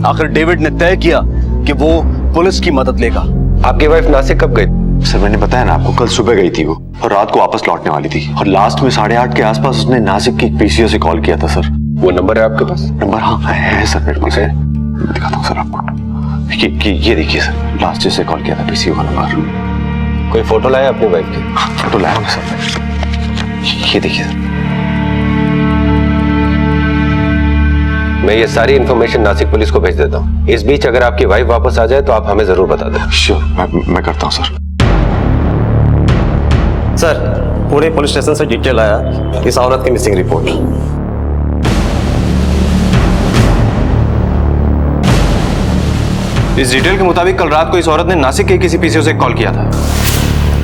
आखिर डेविड ने तय किया कि वो पुलिस की मदद लेगा। आपकी वाइफ नासिक कब गई? सर मैंने बताया ना आपको, कल सुबह गई थी वो और रात को वापस लौटने वाली थी, और लास्ट में 8:30 के आसपास उसने नासिक की पीसीओ से कॉल किया था सर। वो नंबर है आपके पास? नंबर हाँ है सर मेरे पास है, मैं दिखाता हूँ सर आपको। ये देखिए सर, लास्ट जिससे कॉल किया था पीसीओ का नंबर। कोई फोटो लाया अपनी वाइफ की? फोटो लाया सर, ये देखिए सर। मैं ये सारी इन्फॉर्मेशन नासिक पुलिस को भेज देता हूँ। इस बीच अगर आपकी वाइफ वापस आ जाए तो आप हमें जरूर बता दें। श्योर, मैं करता हूँ sir. Sir, Pune police station से डिटेल आया इस औरत की मिसिंग रिपोर्ट। इस डिटेल के मुताबिक कल रात को इस औरत ने नासिक के किसी पीसीओ से कॉल किया था।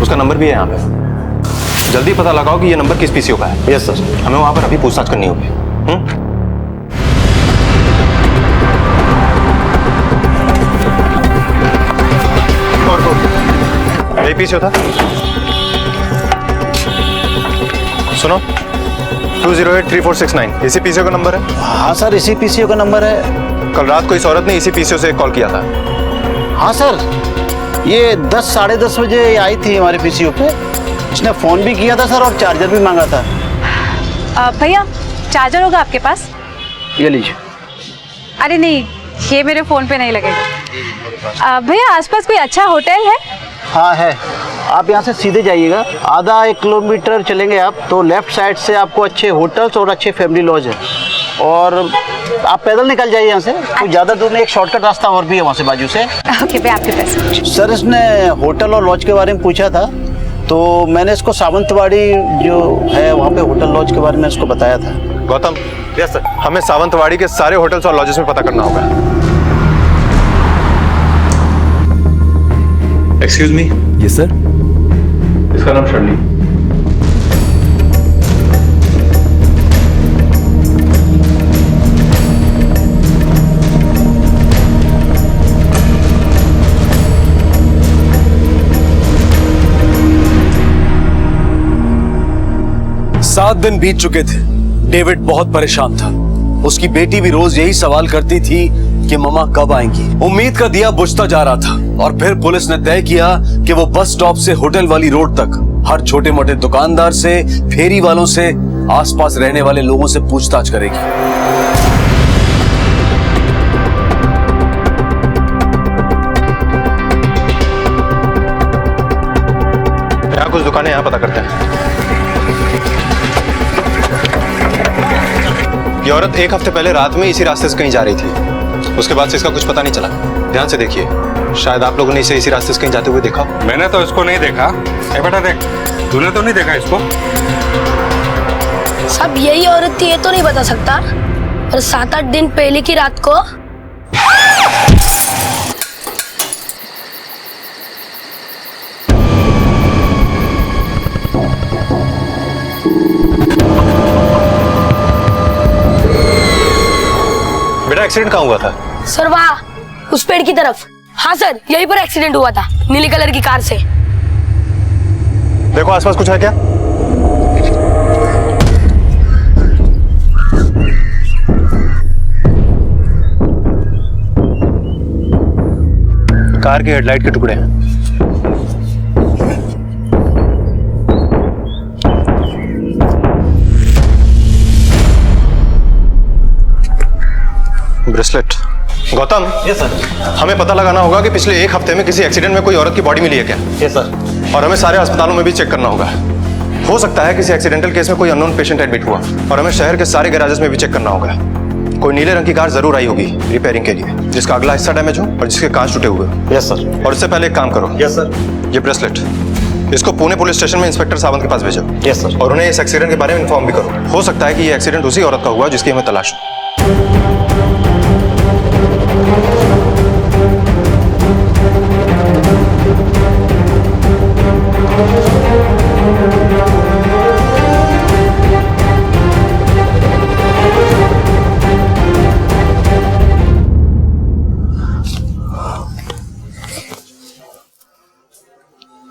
उसका नंबर भी है यहाँ पे। जल्दी पता लगाओ कि ये नंबर किस पीसीओ का है। Yes sir. हमें वहां पर अभी पूछताछ करनी होगी। यही पीसीओ था। सुनो, 2083469 इसी पीसीओ का नंबर है। हाँ सर, इसी पीसीओ का नंबर है। कल रात को इस औरत ने इसी पीसीओ से कॉल किया था। हाँ सर, ये 10 साढ़े 10 बजे आई थी हमारे पीसीओ पे। इसने फोन भी किया था सर और चार्जर भी मांगा था। भैया चार्जर होगा आपके पास? ये लीजिए। अरे नहीं, ये मेरे फोन पे नहीं लगेगा। भैया आसपास कोई अच्छा होटल है? हाँ है, आप यहाँ से सीधे जाइएगा, आधा 1 किलोमीटर चलेंगे आप तो लेफ्ट साइड से आपको अच्छे होटल्स और अच्छे फैमिली लॉज है। और आप पैदल निकल जाइए यहाँ से, कोई ज़्यादा दूर नहीं, एक शॉर्टकट रास्ता और भी है वहाँ से बाजू से। ओके भैया, आपके पैसे। सर इसने होटल और लॉज के बारे में पूछा था तो मैंने इसको सावंतवाड़ी जो है वहाँ पे होटल लॉज के बारे में इसको बताया था। गौतम, यस सर, हमें सावंतवाड़ी के सारे होटल्स और लॉजेस में पता करना होगा। Excuse me. Yes sir. इसका नाम शर्ली। सात दिन बीत चुके थे। डेविड बहुत परेशान था। उसकी बेटी भी रोज यही सवाल करती थी कि मम्मा कब आएंगी। उम्मीद का दिया बुझता जा रहा था और फिर पुलिस ने तय किया कि वो बस स्टॉप से होटल वाली रोड तक हर छोटे मोटे दुकानदार से, फेरी वालों से, आसपास रहने वाले लोगों से पूछताछ करेगी। यहाँ कुछ दुकानें यहाँ पता करते हैं। ये औरत 1 हफ्ते पहले रात में इसी रास्ते से कहीं जा रही थी। उसके बाद से इसका कुछ पता नहीं चला। ध्यान से देखिए, शायद आप लोगों ने इसे इसी रास्ते से कहीं जाते हुए देखा। मैंने तो इसको नहीं देखा। ए बेटा देख, तूने तो नहीं देखा इसको? सब यही औरत थी ये तो नहीं बता सकता, और 7-8 दिन पहले की रात को बेटा एक्सीडेंट कहाँ हुआ था? सर वहाँ उस पेड़ की तरफ। हाँ सर, यहीं पर एक्सीडेंट हुआ था, नीली कलर की कार से। देखो आसपास कुछ है क्या? कार की हेडलाइट के टुकड़े हैं। ब्रेसलेट। गौतम। Yes sir. हमें पता लगाना होगा कि पिछले 1 हफ्ते में किसी एक्सीडेंट में कोई औरत की बॉडी मिली है क्या? Yes sir. और हमें सारे अस्पतालों में भी चेक करना होगा। हो सकता है किसी एक्सीडेंटल केस में कोई अननोन पेशेंट एडमिट हुआ। और हमें शहर के सारे गैराजेस में भी चेक करना होगा। कोई नीले रंग की कार जरूर आई होगी रिपेयरिंग के लिए, जिसका अगला हिस्सा डैमेज हो और जिसके कांच टूटे हुए हो। Yes sir. और इससे पहले एक काम करो। Yes sir. ये ब्रेसलेट, इसको पुणे पुलिस स्टेशन में इंस्पेक्टर सावंत के पास भेजो। Yes sir. और उन्हें इस एक्सीडेंट के बारे में इन्फॉर्म भी करो। हो सकता है कि ये एक्सीडेंट उसी औरत का हुआ जिसकी हमें तलाश हो।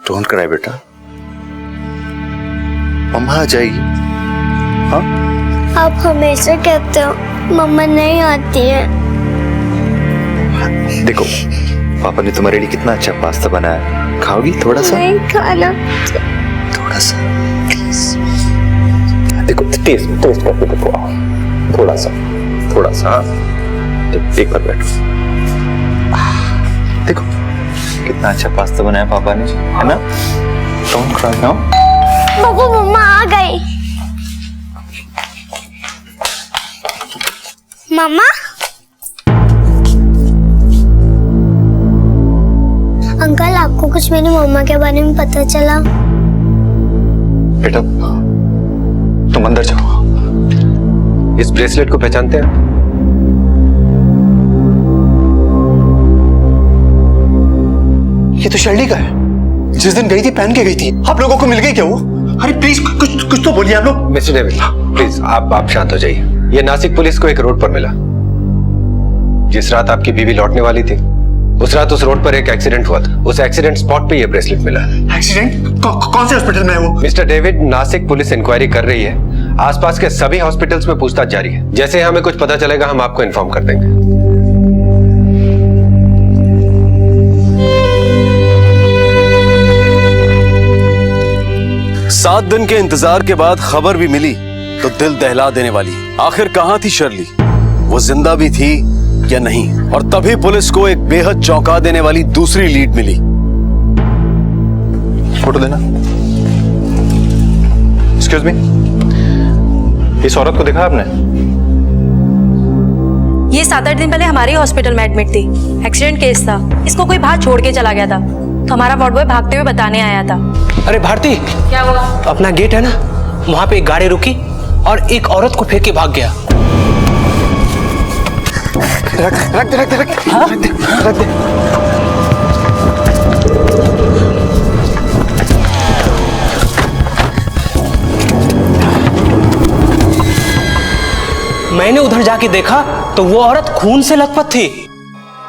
डोंट क्राई बेटा, मम्मा आ जाएगी। हाँ? आप हमेशा कहते हो मम्मा नहीं आती है। देखो पापा ने तुम्हारे लिए कितना अच्छा पास्ता बनाया, खाओगी थोड़ा सा? नहीं खाना। थोड़ा सा देखो, टेस्ट करके देखो, थोड़ा सा। एक बार बैठो, देखो कितना अच्छा पास्ता बनाया पापा ने, है ना? Don't cry now. बाबू मम्मा आ गई। मम्मा, अंकल आपको कुछ मेरी मम्मा के बारे में पता चला? बेटा तुम अंदर जाओ। इस ब्रेसलेट को पहचानते हैं? ये तो शर्ली का है, जिस दिन गई थी पहन के गई थी। आप लोगों को मिल गई क्या वो? अरे प्लीज कुछ तो बोलिए आप लोग। मिस्टर डेविड प्लीज आप शांत हो जाइए। ये नासिक पुलिस को एक रोड पर मिला। जिस रात आपकी बीवी लौटने वाली थी, उस रात उस रोड पर एक एक्सीडेंट हुआ था। उस एक्सीडेंट स्पॉट पे ये ब्रेसलेट मिला। एक्सीडेंट? कौन से हॉस्पिटल में है वो? Mister David, Nashik police inquiry कर रही है। आसपास के सभी हॉस्पिटल्स में पूछताछ जारी है। जैसे हमें कुछ पता चलेगा हम आपको इन्फॉर्म कर देंगे। 7 दिन के इंतजार के बाद खबर भी मिली तो दिल दहला देने वाली। आखिर कहां थी शर्ली? वो जिंदा भी थी या नहीं। और तभी पुलिस को एक बेहद चौंका देने वाली दूसरी लीड मिली। फोटो देना। एक्सक्यूज मी, इस औरत को देखा आपने? ये 7-8 दिन पहले हमारे हॉस्पिटल में एडमिट थी। एक्सीडेंट केस था। इसको कोई बाहर छोड़ के चला गया था, तो हमारा वार्ड बॉय भागते हुए बताने आया था। अरे भारती, क्या हुआ? अपना गेट है ना, वहां पे एक गाड़ी रुकी और एक औरत को फेंक के भाग गया। रख दे। मैंने उधर जाके देखा तो वो औरत खून से लथपथ थी।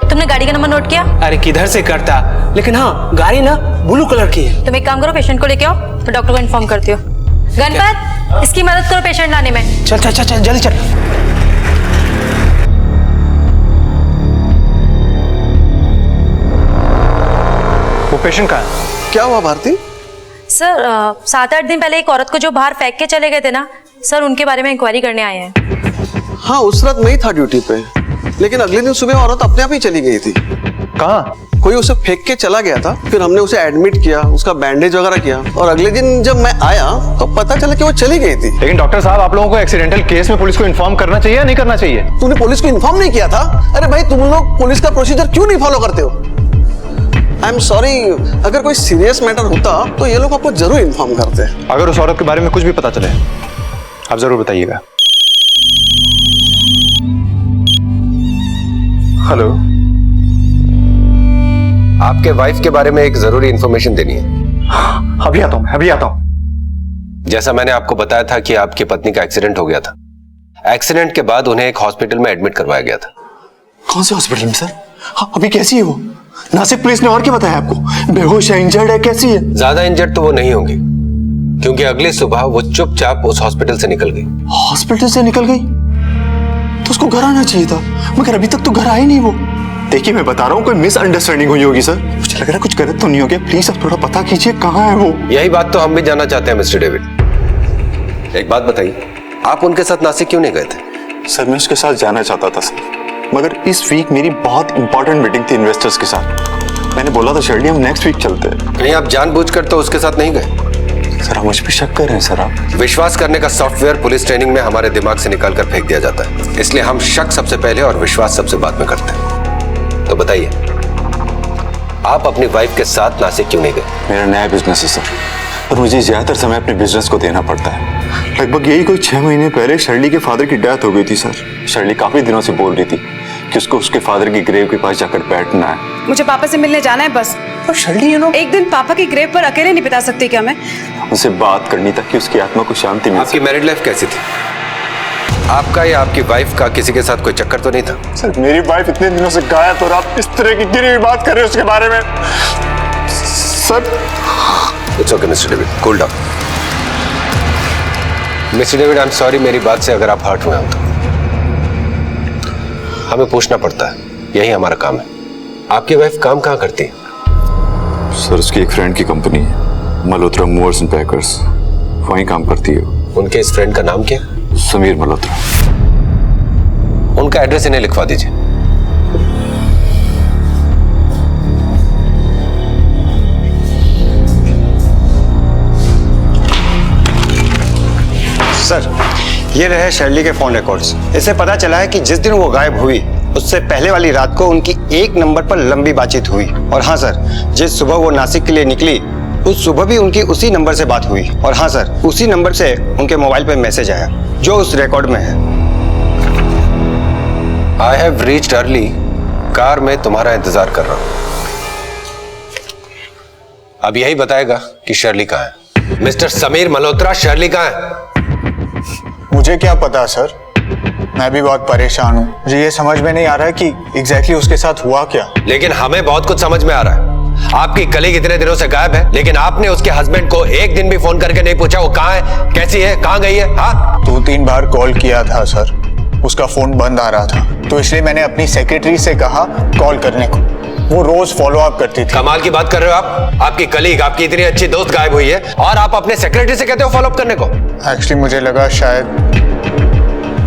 तुमने गाड़ी का नंबर नोट किया? अरे किधर से करता, लेकिन हाँ गाड़ी ना ब्लू कलर की है। तुम एक काम करो, पेशेंट को लेके आओ, तो डॉक्टर को इन्फॉर्म करती हो। गणपत, इसकी मदद करो पेशेंट लाने में। चल चल चल चल जल्दी चल। वो पेशेंट कहाँ है? क्या हुआ भारती? सर 7-8 दिन पहले एक औरत को जो बाहर फेंक के चले गए थे ना सर, उनके बारे में इंक्वायरी करने आए हैं। हाँ, उस रात मैं ही था ड्यूटी पे, लेकिन अगले दिन सुबह औरत अपने आप ही चली गई थी। कहाँ? कोई उसे फेंक के चला गया था, फिर हमने उसे एडमिट किया, उसका बैंडेज वगैरह किया, और अगले दिन जब मैं आया तो पता चला कि वो चली गई थी। लेकिन डॉक्टर साहब, आप लोगों को एक्सीडेंटल केस में पुलिस को इन्फॉर्म करना चाहिए या नहीं करना चाहिए? तूने पुलिस को इन्फॉर्म नहीं किया था? अरे भाई, तुम लोग पुलिस का प्रोसीजर क्यों नहीं फॉलो करते हो? आई एम सॉरी, अगर कोई सीरियस मैटर होता तो ये लोग आपको जरूर इन्फॉर्म करते। अगर उस औरत के बारे में कुछ भी पता चले आप जरूर बताइएगा। हेलो, आपके वाइफ के बारे में एक जरूरी इंफॉर्मेशन देनी है। अभी आता हूं। जैसा मैंने आपको बताया था कि आपकी पत्नी का एक्सीडेंट हो गया था। एक्सीडेंट के बाद उन्हें एक हॉस्पिटल में एडमिट करवाया गया था। कौन से हॉस्पिटल में सर? अभी कैसी है वो? नासिक पुलिस ने और क्या बताया आपको? बेहोश है, इंजर्ड है, कैसी है? ज्यादा इंजर्ड तो वो नहीं होंगी, क्योंकि अगली सुबह वो चुपचाप उस हॉस्पिटल से निकल गई। हॉस्पिटल से निकल गई? तो उसको घर आना चाहिए था, मगर अभी तक तो घर आई नहीं वो। देखिए, मैं बता रहा हूँ, कोई मिसअंडरस्टैंडिंग हुई होगी सर। मुझे लग रहा है कुछ गलत तो नहीं हो गया। प्लीज आप थोड़ा पता कीजिए, कहाँ है वो? यही बात तो हम भी जानना चाहते हैं मिस्टर डेविड। एक बात बताइए, आप उनके साथ नासिक क्यों नहीं गए थे? सर, मैं उसके साथ जाना चाहता था सर, मगर इस वीक मेरी बहुत इंपॉर्टेंट मीटिंग थी इन्वेस्टर्स के साथ। मैंने बोला था शर्ली, हम नेक्स्ट वीक चलते हैं। कहीं आप जानबूझकर तो उसके साथ नहीं गए? सर, आप मुझ पे शक कर रहे हैं सर। आप विश्वास करने का सॉफ्टवेयर पुलिस ट्रेनिंग में हमारे दिमाग से निकालकर फेंक दिया जाता है, इसलिए हम शक सबसे पहले और विश्वास सबसे बाद में करते हैं। तो बताइए, आप अपनी वाइफ के साथ नासिक क्यों नहीं गए? मेरा नया बिजनेस है सर, और मुझे ज्यादातर समय अपने बिजनेस को देना पड़ता है। लगभग यही कोई 6 महीने पहले शर्ली के फादर की डेथ हो गई थी सर। शर्ली काफी दिनों से बोल रही थी कि उसको उसके फादर की ग्रेव के पास जाकर बैठना है। मुझे पापा से मिलने जाना है बस। और शर्ली, एक दिन पापा की ग्रेव पर अकेले नहीं बिता सकती क्या मैं? उनसे बात करनी ताकि उसकी आत्मा को शांति मिले। आपकी मैरिड लाइफ कैसी थी? आपका या आपकी वाइफ का किसी के साथ कोई चक्कर तो नहीं था? सर, मेरी वाइफ इतने दिनों से गायब और आप इस तरह की गिरी हुई बात कर रहे हो उसके बारे में sir. It's okay mister David, cool down. Mister David, I am sorry, मेरी बात से अगर आप हर्ट हुए हो तो हमें पूछना पड़ता है, यही हमारा काम है। आपकी वाइफ काम कहाँ करती है? सर, उसकी एक फ्रेंड की कंपनी है, मल्होत्रा मूवर्स एंड पैकर्स, वहीं काम करती है। उनके इस फ्रेंड का नाम क्या? समीर मल्होत्रा। उनका एड्रेस इन्हें लिखवा दीजिए। सर, ये रहे शर्ली के फोन रिकॉर्ड्स। इससे पता चला है कि जिस दिन वो गायब हुई उससे पहले वाली रात को उनकी एक नंबर पर लंबी बातचीत हुई। और हाँ सर, जिस सुबह वो नासिक के लिए निकली उस सुबह भी उनकी उसी नंबर से बात हुई। और हाँ सर, उसी नंबर से उनके मोबाइल पे मैसेज आया जो उस रिकॉर्ड में है। I have reached early, car में तुम्हारा इंतजार कर रहा हूं। अब यही बताएगा कि शर्ली कहाँ है। मिस्टर समीर मल्होत्रा, शर्ली कहाँ है? मुझे क्या पता सर, मैं भी बहुत परेशान हूँ। मुझे ये समझ में नहीं आ रहा है कि एग्जैक्टली उसके साथ हुआ क्या। लेकिन हमें बहुत कुछ समझ में आ रहा है। आपकी कलीग इतने दिनों से गायब है, लेकिन आपने उसके हस्बैंड को एक दिन भी फोन करके नहीं पूछा वो कहाँ है, कैसी है, कहाँ गई है? हाँ, 2-3 बार कॉल किया था सर, उसका फोन बंद आ रहा था, तो इसलिए मैंने अपनी सेक्रेटरी से कहा कॉल करने को। वो रोज फॉलो अप करती थी। कमाल की बात कर रहे हो आप। आपकी कलीग, आपकी इतनी अच्छी दोस्त गायब हुई है और आप अपने सेक्रेटरी से कहते हो फॉलो अप करने को। एक्चुअली मुझे लगा शायद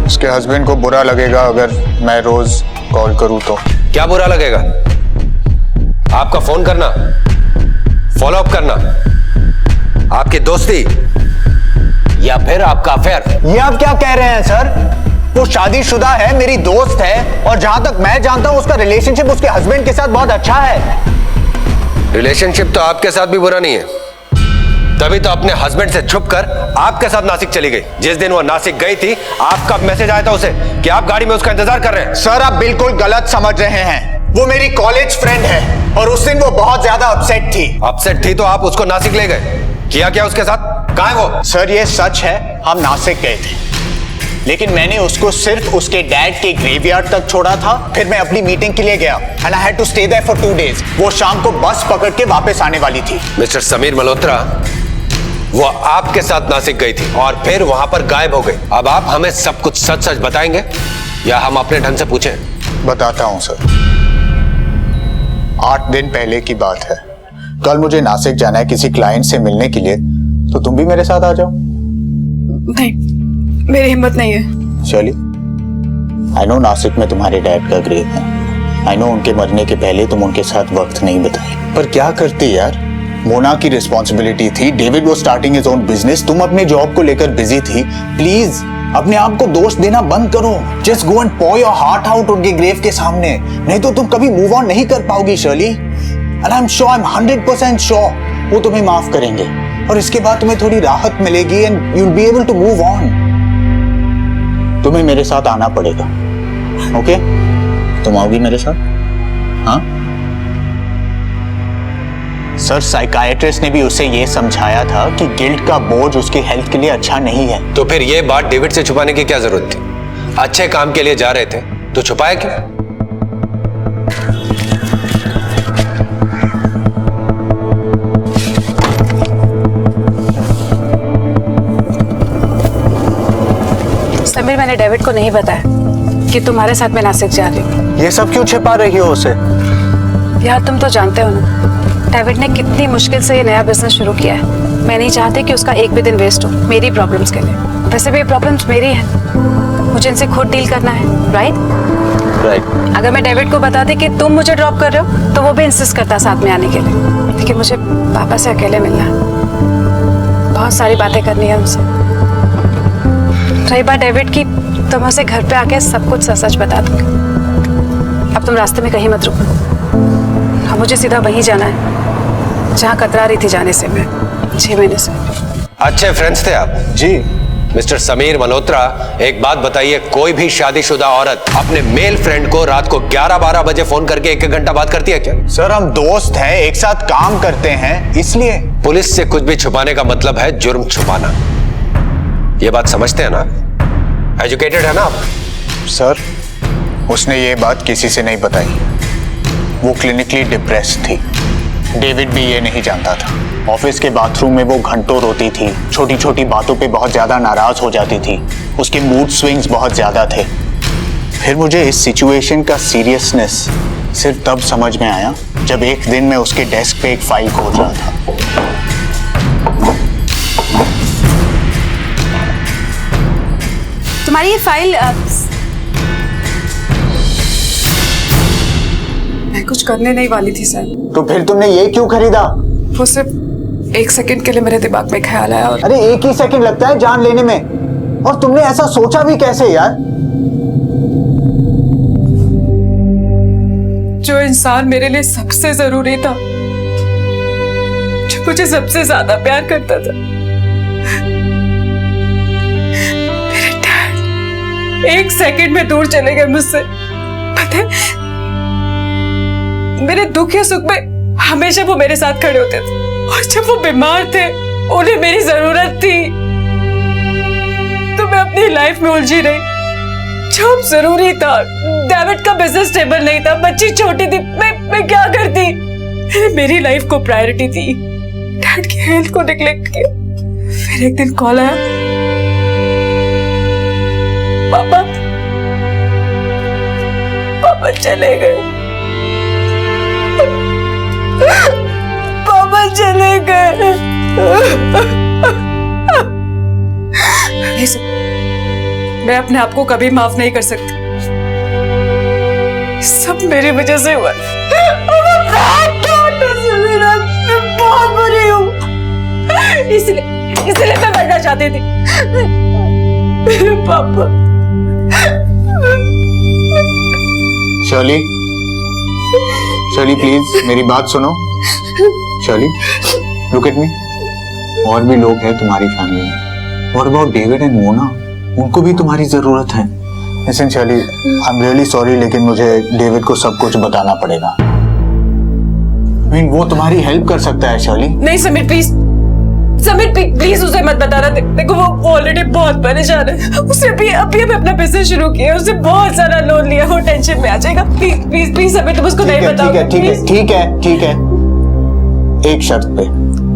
उसके हस्बैंड को बुरा लगेगा अगर मैं रोज कॉल करूं तो। क्या बुरा लगेगा? आपका फोन करना, फॉलो अप करना, आपकी दोस्ती या फिर आपका अफेयर? ये आप क्या कह रहे हैं सर? वो शादीशुदा है, मेरी दोस्त है, और जहां तक मैं जानता हूं उसका रिलेशनशिप उसके हस्बैंड के साथ बहुत अच्छा है। रिलेशनशिप तो आपके साथ भी बुरा नहीं है, तभी तो अपने हस्बैंड से छुपकर आपके साथ नासिक चली गई। जिस दिन वो नासिक गई थी, आपका मैसेज आया था उसे कि आप गाड़ी में उसका इंतजार कर रहे हैं। सर आप बिल्कुल गलत समझ रहे हैं। वो मेरी कॉलेज फ्रेंड है और उस दिन वो बहुत ज्यादा अपसेट थी। अपसेट थी तो आप उसको नासिक ले गए, किया क्या उसके साथ? कहाँ है वो? सर ये सच है, हम नासिक गए थे, लेकिन मैंने उसको सिर्फ उसके डैड के ग्रेवयार्ड तक छोड़ा था। फिर मैं अपनी मीटिंग के लिए गया and I had to stay there for 2 days। वो शाम को बस पकड़ के वापस आने वाली थी। मिस्टर समीर मल्होत्रा, वो आपके साथ नासिक गई थी और फिर वहां पर गायब हो गई। अब आप हमें सब कुछ सच सच बताएंगे या हम अपने ढंग से पूछें? बताता हूं सर। 8 दिन पहले की बात है। कल मुझे नासिक जाना है किसी क्लाइंट से मिलने के लिए, तो तुम भी मेरे साथ आ जाओ। नहीं, मेरी हिम्मत नहीं है। चलिए, आई नो नासिक में तुम्हारे डैड का ग्रेव है। आई नो उनके मरने के पहले तुम उनके साथ वक्त नहीं बिताई, पर क्या करती यार, मोना की रिस्पॉन्सिबिलिटी थी। डेविड वो स्टार्टिंग हिज ओन बिजनेस, तुम अपने जॉब को लेकर बिजी थी। प्लीज अपने आप को दोष देना बंद करो। जस्ट गो एंड पॉ योर हार्ट आउट उनके ग्रेव के सामने, नहीं तो तुम कभी मूव ऑन नहीं कर पाओगी Shirley. And I am sure, I am 100% sure वो तुम्हें माफ करेंगे और इसके बाद तुम्हें थोड़ी राहत मिलेगी and you will be able to move on. तुम्हें मेरे साथ आना पड़ेगा, ओके? तुम आओगी मेरे साथ? हाँ सर, साइकाइट्रिस्ट ने भी उसे ये समझाया था कि गिल्ट का बोझ उसकी हेल्थ के लिए अच्छा नहीं है। तो फिर ये बात डेविड से छुपाने की क्या जरूरत थी? अच्छे काम के लिए जा रहे थे तो छुपाया क्यों? समीर, मैंने डेविड को नहीं बताया कि तुम्हारे साथ मैं नासिक जा रही हूँ। ये सब क्यों छिपा रही हो उसे? यार तुम तो जानते हो ना, डेविड ने कितनी मुश्किल से ये नया बिजनेस शुरू किया है। मैं नहीं चाहती कि उसका एक भी दिन वेस्ट हो मेरी प्रॉब्लम्स के लिए। वैसे भी ये प्रॉब्लम्स मेरी हैं, मुझे इनसे खुद डील करना है, राइट? अगर मैं डेविड को बताती कि तुम मुझे ड्रॉप कर रहे हो तो वो भी इंसिस्ट करता साथ में आने के लिए, लेकिन मुझे पापा से अकेले मिलना है, बहुत सारी बातें करनी है उनसे। रही बात डेविड की, तो मैं उसे घर पे आके सब कुछ सच सच बता दूंगी। अब तुम रास्ते में कहीं मत रुको, अब मुझे सीधा वहीं जाना है जहाँ कतरा रही थी जाने से मैं 6 महीने से। अच्छे फ्रेंड्स थे आप? जी। मिस्टर समीर मल्होत्रा, एक बात बताइए, कोई भी शादीशुदा औरत अपने मेल फ्रेंड को रात को 11-12 बजे फोन करके 1-1 घंटा बात करती है क्या? सर हम दोस्त हैं, एक साथ काम करते हैं, इसलिए। पुलिस से कुछ भी छुपाने का मतलब है जुर्म छुपाना, ये बात समझते हैं ना? एजुकेटेड है ना आप? सर उसने ये बात किसी से नहीं बताई, वो क्लिनिकली डिप्रेस्ड थी। डेविड भी ये नहीं जानता था। ऑफिस के बाथरूम में वो घंटों रोती थी, छोटी छोटी बातों पे बहुत ज्यादा नाराज हो जाती थी, उसके मूड स्विंग्स बहुत ज्यादा थे। फिर मुझे इस सिचुएशन का सीरियसनेस सिर्फ तब समझ में आया जब एक दिन मैं उसके डेस्क पे एक फाइल खोज रहा था। तुम्हारी ये फाइल मैं कुछ करने नहीं वाली थी सर। तो फिर तुमने ये क्यों खरीदा? वो सिर्फ 1 सेकंड के लिए मेरे दिमाग में ख्याल आया। और अरे 1 ही सेकंड लगता है जान लेने में, और तुमने ऐसा सोचा भी कैसे यार? जो इंसान मेरे लिए सबसे जरूरी था, जो मुझे सबसे ज्यादा प्यार करता था, मेरे डैड 1 सेकंड में दूर चले गए मुझसे। पता है, मेरे दुख या सुख में हमेशा वो मेरे साथ खड़े होते थे, और जब वो बीमार थे, उन्हें मेरी जरूरत थी, तो मैं अपनी लाइफ में उलझी रही। जॉब जरूरी था, डेविड का बिजनेस स्टेबल नहीं था, बच्ची छोटी थी, मैं क्या करती? मेरी लाइफ को प्रायोरिटी थी, डैड की हेल्थ को निग्लेक्ट किया। फिर एक दिन कॉल आया, पापा चले गए, पापा चले गए। मैं अपने आप को कभी माफ नहीं कर सकती। सब मेरी वजह से हुआ। मैं बहुत बुरी हूँ, इसलिए मैं मरना चाहती थी। मेरे पापा। शर्ली, शर्ली प्लीज मेरी बात सुनो। Shirley, look at me. और भी लोग हैं तुम्हारी फैमिली में। What about David and Mona? उनको भी तुम्हारी जरूरत है। Listen Shirley, I'm really sorry, लेकिन मुझे डेविड को सब कुछ बताना पड़ेगा। I mean, वो तुम्हारी हेल्प कर सकता है शर्ली। नहीं समीर प्लीज, समीर प्लीज उसे मत बताना। देखो वो ऑलरेडी बहुत परेशान है। उसे अभी अपना बिजनेस शुरू किया, उसने बहुत सारा लोन लिया, वो टेंशन में आ जाएगा। प्लीज प्लीज प्लीज समीर, तुम उसको नहीं बताओ। ठीक है। एक शर्त पे।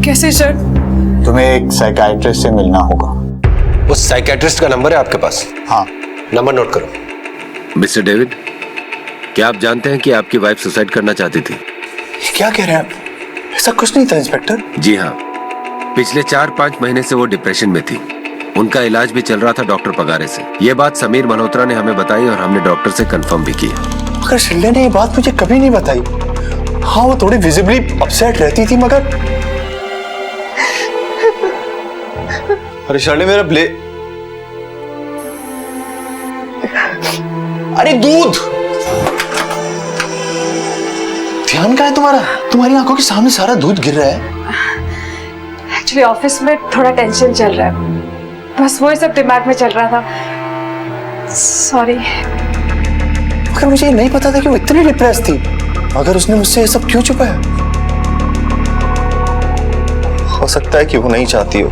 कैसी शर्त? तुम्हें एक साइकियाट्रिस्ट से मिलना होगा। उस साइकियाट्रिस्ट का नंबर है आपके पास? हाँ। नंबर नोट करो। मिस्टर डेविड, क्या आप जानते हैं कि आपकी वाइफ सुसाइड करना चाहती थी? क्या कह रहे हैं आप? ऐसा कुछ नहीं था इंस्पेक्टर। जी हाँ, पिछले 4-5 महीने से वो डिप्रेशन में थी। उनका इलाज भी चल रहा था डॉक्टर पगारे से। ये बात समीर मल्होत्रा ने हमें बताई और हमने डॉक्टर से कंफर्म भी किया। मगर शिल्डे ने ये बात मुझे कभी नहीं बताई। हाँ, वो थोड़ी विजिबली अपसेट रहती थी, मगर अरे शर्ली मेरा अरे दूध! ध्यान कहाँ है तुम्हारा? तुम्हारी आंखों के सामने सारा दूध गिर रहा है। एक्चुअली ऑफिस में थोड़ा टेंशन चल रहा है, बस वही सब दिमाग में चल रहा था। सॉरी। मगर मुझे नहीं पता था कि वो इतनी डिप्रेस थी। अगर उसने मुझसे ये सब क्यों छुपाया? हो सकता है कि वो नहीं चाहती हो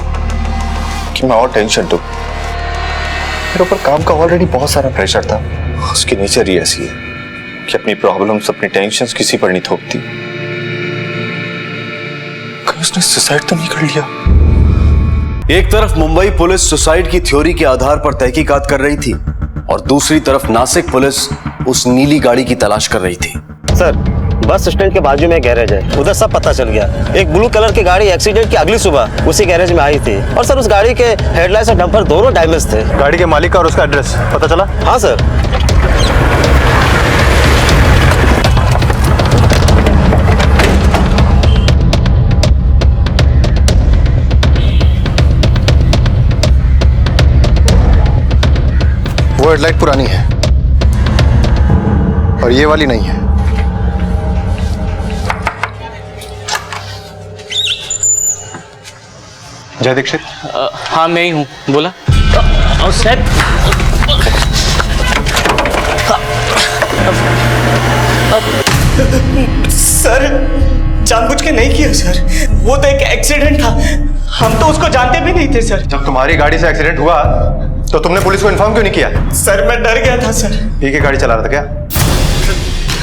कि मैं और टेंशन दूं। मेरे ऊपर काम का ऑलरेडी बहुत सारा प्रेशर था। उसकी नेचर ही ऐसी है कि अपनी प्रॉब्लम्स, अपनी टेंशन्स किसी पर नहीं थोपती। कहीं उसने सुसाइड तो नहीं कर लिया? एक तरफ मुंबई पुलिस सुसाइड की थ्योरी के आधार पर तहकीकात कर रही थी और दूसरी तरफ नासिक पुलिस उस नीली गाड़ी की तलाश कर रही थी। सर, बस स्टैंड के बाजू में गैरेज है, उधर सब पता चल गया। एक ब्लू कलर की गाड़ी एक्सीडेंट की अगली सुबह उसी गैरेज में आई थी और सर उस गाड़ी के हेडलाइट्स और डंपर दोनों डैमेज थे। गाड़ी के मालिक का और उसका एड्रेस पता चला? हाँ सर। वो हेडलाइट पुरानी है और ये वाली नहीं है। जय दीक्षित। हाँ मैं ही हूँ, बोला। सर सर जानबूझ के नहीं किया सर, वो तो एक एक्सीडेंट था, हम तो उसको जानते भी नहीं थे सर। जब तुम्हारी गाड़ी से एक्सीडेंट हुआ तो तुमने पुलिस को इन्फॉर्म क्यों नहीं किया? सर मैं डर गया था सर। पी के गाड़ी चला रहा था क्या?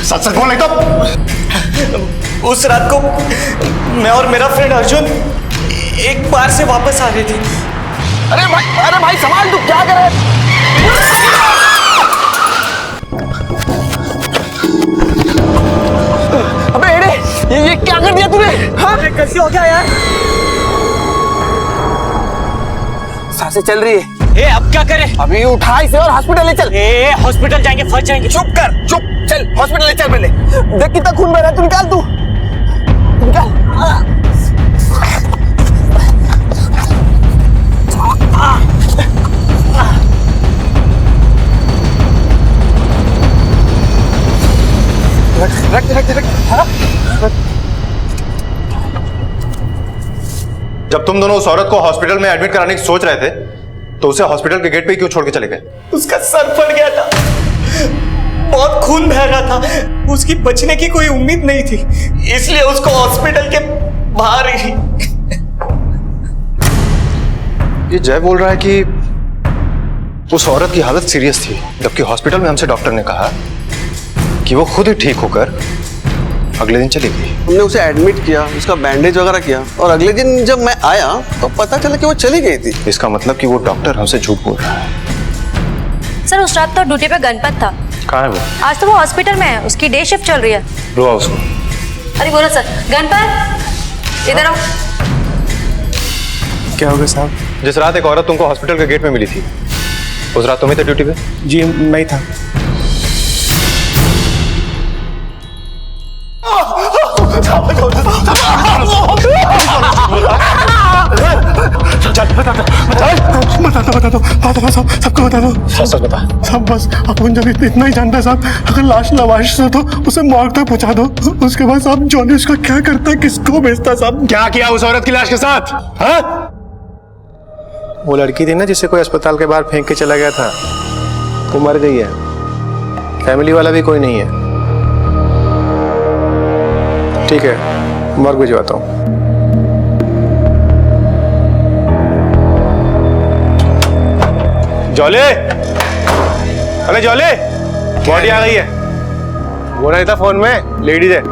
सच सच बोल नहीं तो। उस रात को मैं और मेरा फ्रेंड अर्जुन एक बार से वापस आ रहे थे। अरे भाई संभाल, तू क्या कर रहा है? अबे एड़े, ये क्या कर दिया तूने? हाँ? कैसे हो गया यार? सांसें चल रही है। ए अब क्या करें? अभी उठा इसे और हॉस्पिटल ले चल। ए हॉस्पिटल जाएंगे, फंस जाएंगे। चुप कर, चुप। चल हॉस्पिटल ले चल पहले। देख कितना खून बह रहा है, तू निकाल, तू निकाल। रख। जब तुम दोनों उस औरत को हॉस्पिटल में एडमिट कराने की सोच रहे थे तो उसे हॉस्पिटल के गेट पे क्यों छोड़ के चले गए? उसका सर फट गया था, बहुत खून बह रहा था, उसकी बचने की कोई उम्मीद नहीं थी, इसलिए उसको हॉस्पिटल के बाहर ही। ये जय बोल रहा है कि उस औरत की हालत सीरियस थी, जबकि हॉस्पिटल में हमसे डॉक्टर ने कहा कि वो खुद ही ठीक होकर अगले दिन चली गई। हमने उसे एडमिट किया, उसका बैंडेज वगैरह किया और अगले दिन जब मैं आया तो पता चला कि वो चली गई थी। इसका मतलब कि वो डॉक्टर हमसे झूठ बोल रहा है। सर उस रात तो ड्यूटी पे गणपत था। कहाँ है वो? आज तो वो हॉस्पिटल में है, उसकी डे शिफ्ट चल रही है। बुलाओ उसको। अरे बोलो सर। गणपत इधर आओ। क्या हो गया साहब? जिस रात एक औरत तुमको हॉस्पिटल के गेट में मिली थी उस रात तुम्हें थे ड्यूटी पे? जी मैं ही था। बता दो साहब, सबको बता दो। सच बता साहब, बस अपन जब इतना ही जानता है साहब, अगर लाश लावारिस हो तो उसे मॉर्ग तक पहुंचा दो। उसके बाद साहब जॉली उसका क्या करता है, किसको भेजता है साहब? क्या किया उस औरत की लाश के साथ? हाँ? वो लड़की थी ना जिसे कोई अस्पताल के बाहर फेंक के चला गया था, वो मर गई है। फैमिली वाला भी कोई नहीं है। ठीक है, मॉर्ग भिजवाता हूँ। जॉले, अरे जॉले, बॉडी आ गई है। वो नहीं था फोन में, लेडीज है।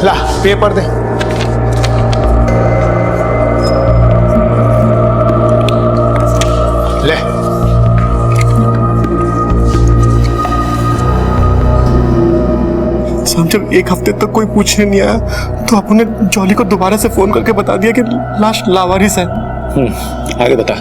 ला पेपर दे। ले साहब, जब एक हफ्ते तक कोई पूछने नहीं आया तो आपने जॉली को दोबारा से फोन करके बता दिया कि लाश लावारिस है। आगे बता।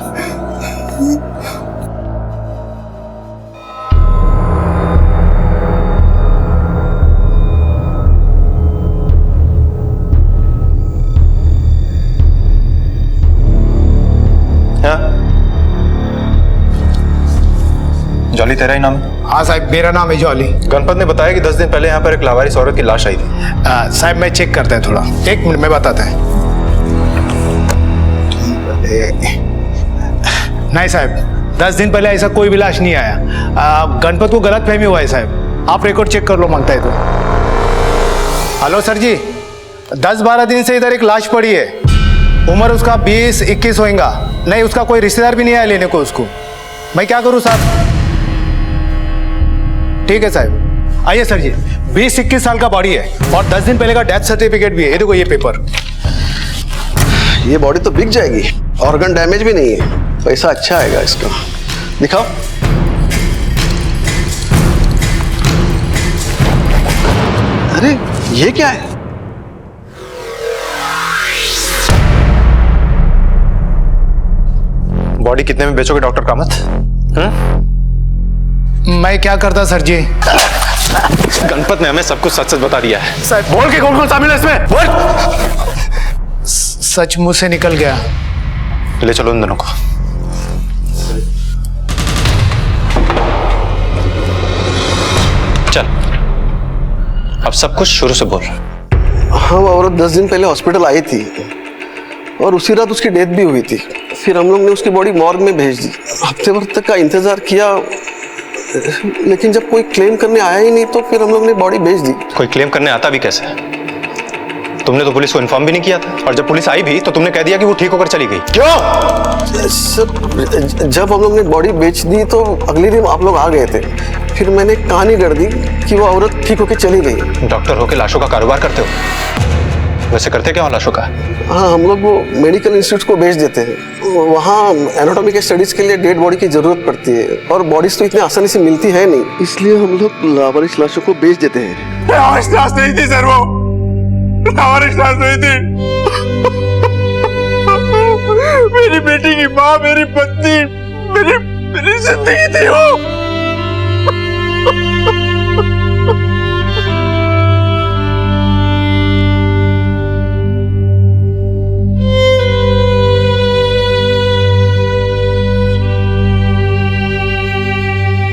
जॉली तेरा ही नाम है? हाँ साहब, मेरा नाम है जॉली। गणपत ने बताया कि 10 दिन पहले यहाँ पर एक लावारिस औरत की लाश आई थी। साहब मैं चेक करते हैं थोड़ा, 1 मिनट में बताते हैं। नहीं साहब, 10 दिन पहले ऐसा कोई भी लाश नहीं आया। गणपत को गलत फहमी हुआ है साहब, आप रिकॉर्ड चेक कर लो मांगता है तो। हेलो सर जी, 10-12 दिन से इधर एक लाश पड़ी है। उम्र उसका 20-21 होगा। नहीं, उसका कोई रिश्तेदार भी नहीं आया लेने को उसको। मैं क्या करूँ साहब? ठीक है साहब, आइए सर जी। 20-21 साल का बॉडी है और 10 दिन पहले का डेथ सर्टिफिकेट भी है। ये देखो ये पेपर। ये बॉडी तो बिक जाएगी, ऑर्गन डैमेज भी नहीं है, पैसा अच्छा आएगा इसका। दिखाओ। अरे ये क्या है? बॉडी कितने में बेचोगे डॉक्टर कामत? मैं क्या करता सर जी? गणपत ने हमें सब कुछ सच सच बता दिया है। साहब बोल के कौन कौन शामिल है इसमें? बोल। सच मुंह से निकल गया। ले चलो इन दोनों को। चल, अब सब कुछ शुरू से बोल। हाँ, वो औरत 10 दिन पहले हॉस्पिटल आई थी और उसी रात उसकी डेथ भी हुई थी। फिर हम लोग ने उसकी बॉडी मॉर्ग में भेज दी। हफ्ते भर तक का इंतजार किया, लेकिन जब कोई क्लेम करने आया ही नहीं तो फिर हम लोग ने बॉडी भेज दी। कोई क्लेम करने आता भी कैसे? तुमने तो पुलिस को इन्फॉर्म भी नहीं किया था, और जब पुलिस आई भी तो तुमने कह दिया कि वो ठीक होकर चली गई। क्यों? सर, जब हम लोग ने बॉडी बेच दी तो अगले दिन आप लोग आ गए थे। फिर मैंने कहानी गढ़ दी कि वो औरत ठीक होकर चली गई। डॉक्टर होकर लाशों का कारोबार करते हो? वैसे करते क्या हो लाशों का? हाँ, हम लोग वो मेडिकल इंस्टीट्यूट को भेज देते हैं। वहाँ एनाटॉमी के स्टडीज के लिए डेड बॉडी की जरूरत पड़ती है और बॉडीज तो इतनी आसानी से मिलती है नहीं, इसलिए हम लोग लावारिस लाशों को बेच देते हैं। लावारिस लाश नहीं थी सर, वो लावारिस लाश नहीं थी। मेरी बेटी की माँ, मेरी पत्नी, मेरी जिंदगी थी वो।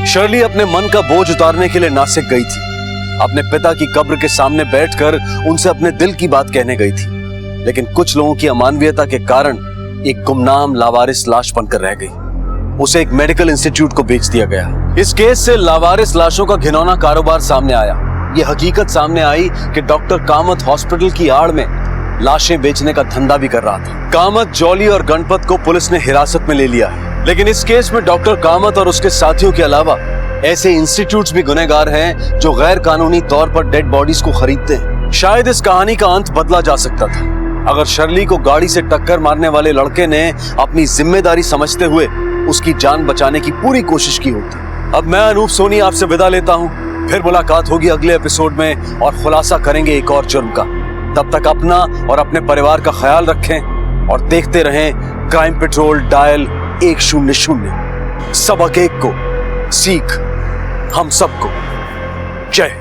शर्ली अपने मन का बोझ उतारने के लिए नासिक गई थी। अपने पिता की कब्र के सामने बैठकर उनसे अपने दिल की बात कहने गई थी, लेकिन कुछ लोगों की अमानवीयता के कारण एक गुमनाम लावारिस लाश बनकर रह गई। उसे एक मेडिकल इंस्टीट्यूट को बेच दिया गया। इस केस से लावारिस लाशों का घिनौना कारोबार सामने आया। यह हकीकत सामने आई कि डॉक्टर कामत हॉस्पिटल की आड़ में लाशें बेचने का धंधा भी कर रहा था। कामत, जॉली और गणपत को पुलिस ने हिरासत में ले लिया है, लेकिन इस केस में डॉक्टर कामत और उसके साथियों के अलावा ऐसे इंस्टीट्यूट्स भी गुनहगार हैं जो गैर कानूनी तौर पर डेड बॉडीज को खरीदते हैं। शायद इस कहानी का अंत बदला जा सकता था अगर शर्ली को गाड़ी से टक्कर मारने वाले लड़के ने अपनी जिम्मेदारी समझते हुए उसकी जान बचाने की पूरी कोशिश की होती। अब मैं अनूप सोनी आपसे विदा लेता हूँ। फिर मुलाकात होगी अगले एपिसोड में और खुलासा करेंगे एक और जुर्म का। तब तक अपना और अपने परिवार का ख्याल रखें और देखते रहें क्राइम पेट्रोल डायल 100। सबक एक को, सीख हम सबको। जय।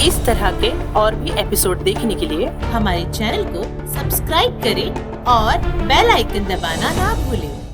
इस तरह के और भी एपिसोड देखने के लिए हमारे चैनल को सब्सक्राइब करें और बेल आइकन दबाना ना भूलें।